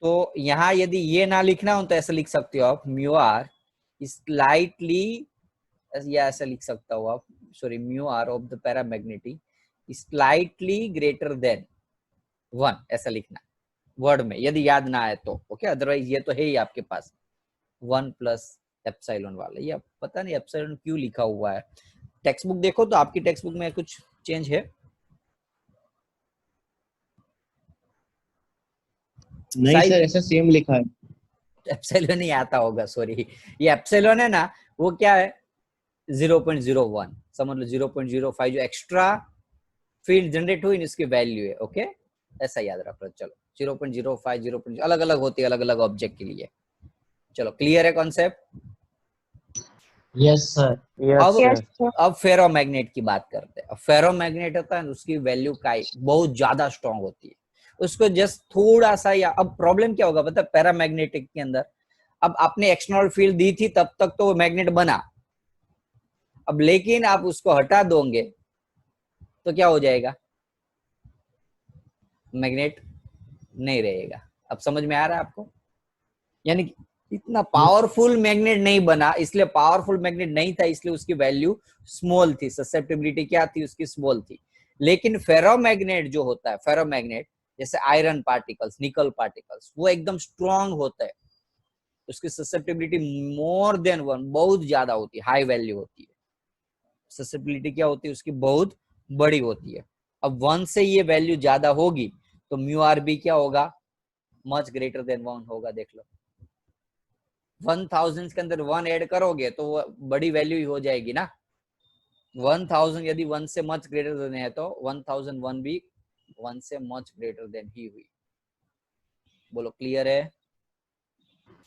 तो यहाँ यदि ये ना लिखना हो तो ऐसे लिख सकते हो आप, म्यू आर स्लाइटली, या ऐसा लिख सकता हो आप, sorry, mu r of the paramagnetic slightly greater than 1, ऐसा लिखना वर्ड में, यदि याद ना आए तो। ओके, अदरवाइज ये तो है ही आपके पास 1 प्लस एप्सिलॉन वाला। ये पता नहीं एप्सिलॉन क्यों लिखा हुआ है, टेक्स्ट बुक देखो तो आपकी टेक्स्ट बुक में कुछ चेंज है? नहीं सर, ऐसा सेम लिखा है। एप्सिलॉन ही आता होगा, सॉरी। ये एप्सिलॉन है ना, वो क्या है 0.01, समझ लो 0.05 जो एक्स्ट्रा फील्ड जनरेट हुई इसकी वैल्यू है। ओके, ऐसा याद रख लो। चलो 0.05 0. अलग अलग होती है अलग अलग ऑब्जेक्ट के लिए। चलो, क्लियर है कॉन्सेप्ट? Yes sir. अब Yes, sir. अब फेरोमैग्नेट की बात करते हैं। अब फेरोमैग्नेट होता है उसकी वैल्यू काई बहुत ज्यादा स्ट्रांग होती है, उसको जस्ट थोड़ा सा, या अब प्रॉब्लम क्या होगा पता है पैरामैग्नेटिक के अंदर, अब आपने एक्सटर्नल फील्ड दी थी तब तक तो वो मैग्नेट बना, अब लेकिन आप उसको हटा दोगे तो क्या हो जाएगा, मैग्नेट नहीं रहेगा। अब समझ में आ रहा है आपको? यानी कि इतना पावरफुल मैग्नेट नहीं बना, इसलिए पावरफुल मैग्नेट नहीं था, इसलिए उसकी वैल्यू स्मॉल थी, ससेप्टिबिलिटी क्या थी उसकी, स्मॉल थी। लेकिन फेरोमैग्नेट जो होता है, फेरोमैग्नेट जैसे आयरन पार्टिकल्स, निकल पार्टिकल्स, वो एकदम स्ट्रॉन्ग होता है, उसकी ससेप्टिबिलिटी मोर देन 1, बहुत ज्यादा होती है, हाई वैल्यू होती है। ससेप्टिबिलिटी क्या होती है उसकी, बहुत बड़ी होती है। अब 1 से ये वैल्यू ज्यादा होगी तो म्यू आर बी क्या होगा, मच ग्रेटर देन 1 होगा। देख लो 1000 के अंदर 1 ऐड करोगे तो वो बड़ी वैल्यू ही हो जाएगी ना। 1000 यदि 1 से मच ग्रेटर देन है तो 1001 भी 1 से मच ग्रेटर देन ही हुई। बोलो क्लियर है?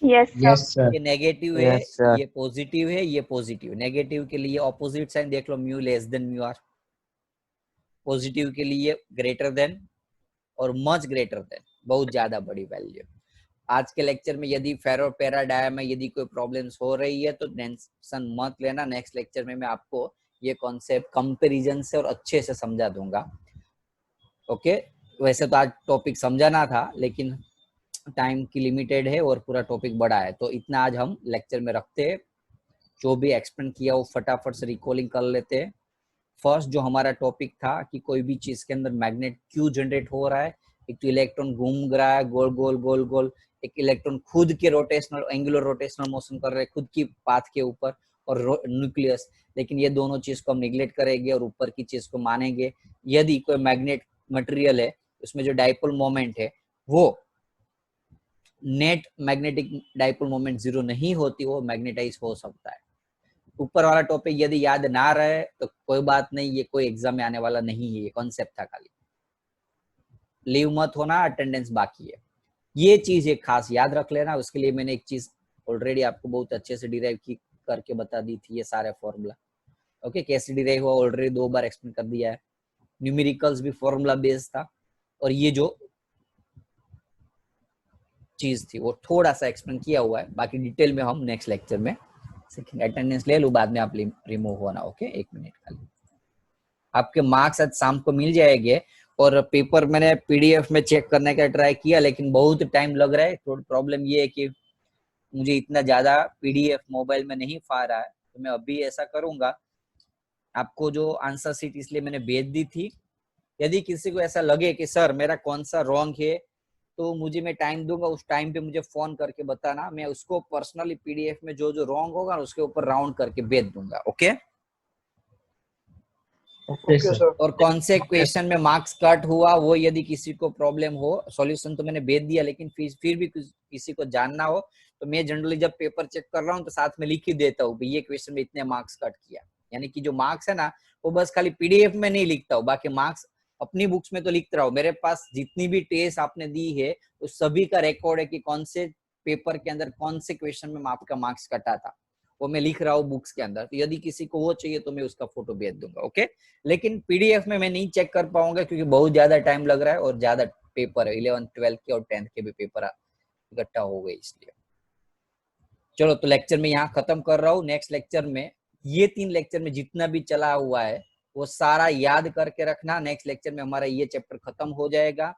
Yes, sir. Yes sir. ये नेगेटिव है, Yes, sir. ये पॉजिटिव है, ये पॉजिटिव। नेगेटिव के लिए ऑपोजिट साइन देख लो, mu less than mu R. Positive के लिए ग्रेटर देन और मच ग्रेटर देन, बहुत ज्यादा बड़ी वैल्यू। आज के लेक्चर में यदि फेरो पैराडायम में यदि कोई प्रॉब्लम्स हो रही है तो टेंशन मत लेना, नेक्स्ट लेक्चर में मैं आपको ये कॉन्सेप्ट कंपैरिजन से और अच्छे से समझा दूंगा। ओके, वैसे तो आज टॉपिक समझाना था लेकिन टाइम की लिमिटेड है और पूरा टॉपिक बड़ा है, तो इतना आज हम लेक्चर में रखते हैं। जो भी एक्सप्लेन किया वो फटाफट से रिकॉलिंग कर लेते हैं। फर्स्ट जो हमारा टॉपिक था कि कोई भी चीज के अंदर मैग्नेट क्यों जनरेट हो रहा है, एक तो इलेक्ट्रॉन घूम रहा है गोल गोल गोल गोल, एक इलेक्ट्रॉन खुद के रोटेशनल एंगुलर रोटेशनल मोशन कर रहे हैं खुद की पाथ के ऊपर, और न्यूक्लियस। लेकिन ये दोनों चीज को हम निगलेक्ट करेंगे और ऊपर की चीज को मानेंगे। यदि कोई मैग्नेट मटेरियल है उसमें जो डाइपोल मोमेंट है वो नेट मैग्नेटिक डाइपोल मोमेंट 0 नहीं होती, वो मैग्नेटाइज हो सकता है। ऊपर वाला टॉपिक यदि याद ना रहे तो कोई बात नहीं, ये कोई एग्जाम में आने वाला नहीं है, ये कॉन्सेप्ट था खाली, लीव मत होना, अटेंडेंस बाकी है। ये चीज एक खास याद रख लेना। उसके लिए मैंने एक चीज ऑलरेडी आपको बहुत अच्छे से डिराइव की करके बता दी थी, ये सारे फॉर्मूला। ओके, कैसे डिराइव हुआ ऑलरेडी 2 बार एक्सप्लेन कर दिया है। न्यूमेरिकल्स भी फॉर्मूला बेस्ड था, और ये जो चीज थी वो थोड़ा सा एक्सप्लेन किया हुआ है, बाकी डिटेल में हम नेक्स्ट लेक्चर में सीखेंगे। अटेंडेंस ले लो, बाद में आप रिमूव होना। ओके, 1 मिनट खाली। आपके मार्क्स आज शाम को मिल जाएंगे, और पेपर मैंने पीडीएफ में चेक करने का ट्राई किया लेकिन बहुत टाइम लग रहा है। थोड़ी प्रॉब्लम ये है कि मुझे इतना ज्यादा पीडीएफ मोबाइल में नहीं पा रहा है, तो मैं अभी ऐसा करूंगा, आपको जो आंसर शीट इसलिए मैंने भेज दी थी, यदि किसी को ऐसा लगे कि सर मेरा कौन सा रॉन्ग है तो मुझे, मैं टाइम दूंगा, उस टाइम पे मुझे फोन करके बताना, मैं उसको पर्सनली पीडीएफ में जो जो रॉन्ग होगा उसके ऊपर राउंड करके भेज दूंगा। Okay, okay sir. और कौन से क्वेश्चन में मार्क्स कट हुआ वो यदि किसी को प्रॉब्लम हो, सॉल्यूशन तो मैंने भेज दिया, लेकिन फिर भी किसी को जानना हो तो मैं जनरली जब पेपर चेक कर रहा हूँ तो साथ में लिख ही देता हूँ ये क्वेश्चन में इतने मार्क्स कट किया। यानी कि जो मार्क्स है ना वो बस खाली पीडीएफ में नहीं लिखता हूँ, बाकी मार्क्स अपनी बुक्स में तो लिखता रहा हूँ। मेरे पास जितनी भी टेस्ट आपने दी है उस सभी का रिकॉर्ड है कि कौन से पेपर के अंदर कौन से क्वेश्चन में आपका मार्क्स कटा था, वो मैं लिख रहा हूँ बुक्स के अंदर। तो यदि किसी को वो चाहिए तो मैं उसका फोटो भेज दूंगा। ओके, लेकिन पीडीएफ में मैं नहीं चेक कर पाऊंगा क्योंकि बहुत ज्यादा टाइम लग रहा है और ज्यादा पेपर है, 11th 12th के और 10th के भी पेपर इकट्ठा हो गए इसलिए। चलो, तो लेक्चर में यहाँ खत्म कर रहा हूँ। नेक्स्ट लेक्चर में ये 3 लेक्चर में जितना भी चला हुआ है वो सारा याद करके रखना। नेक्स्ट लेक्चर में हमारा ये चैप्टर खत्म हो जाएगा।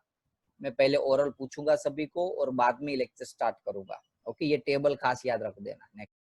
मैं पहले ओरल पूछूंगा सभी को और बाद में लेक्चर स्टार्ट करूंगा। ओके, ये टेबल खास याद रख देना। नेक्स्ट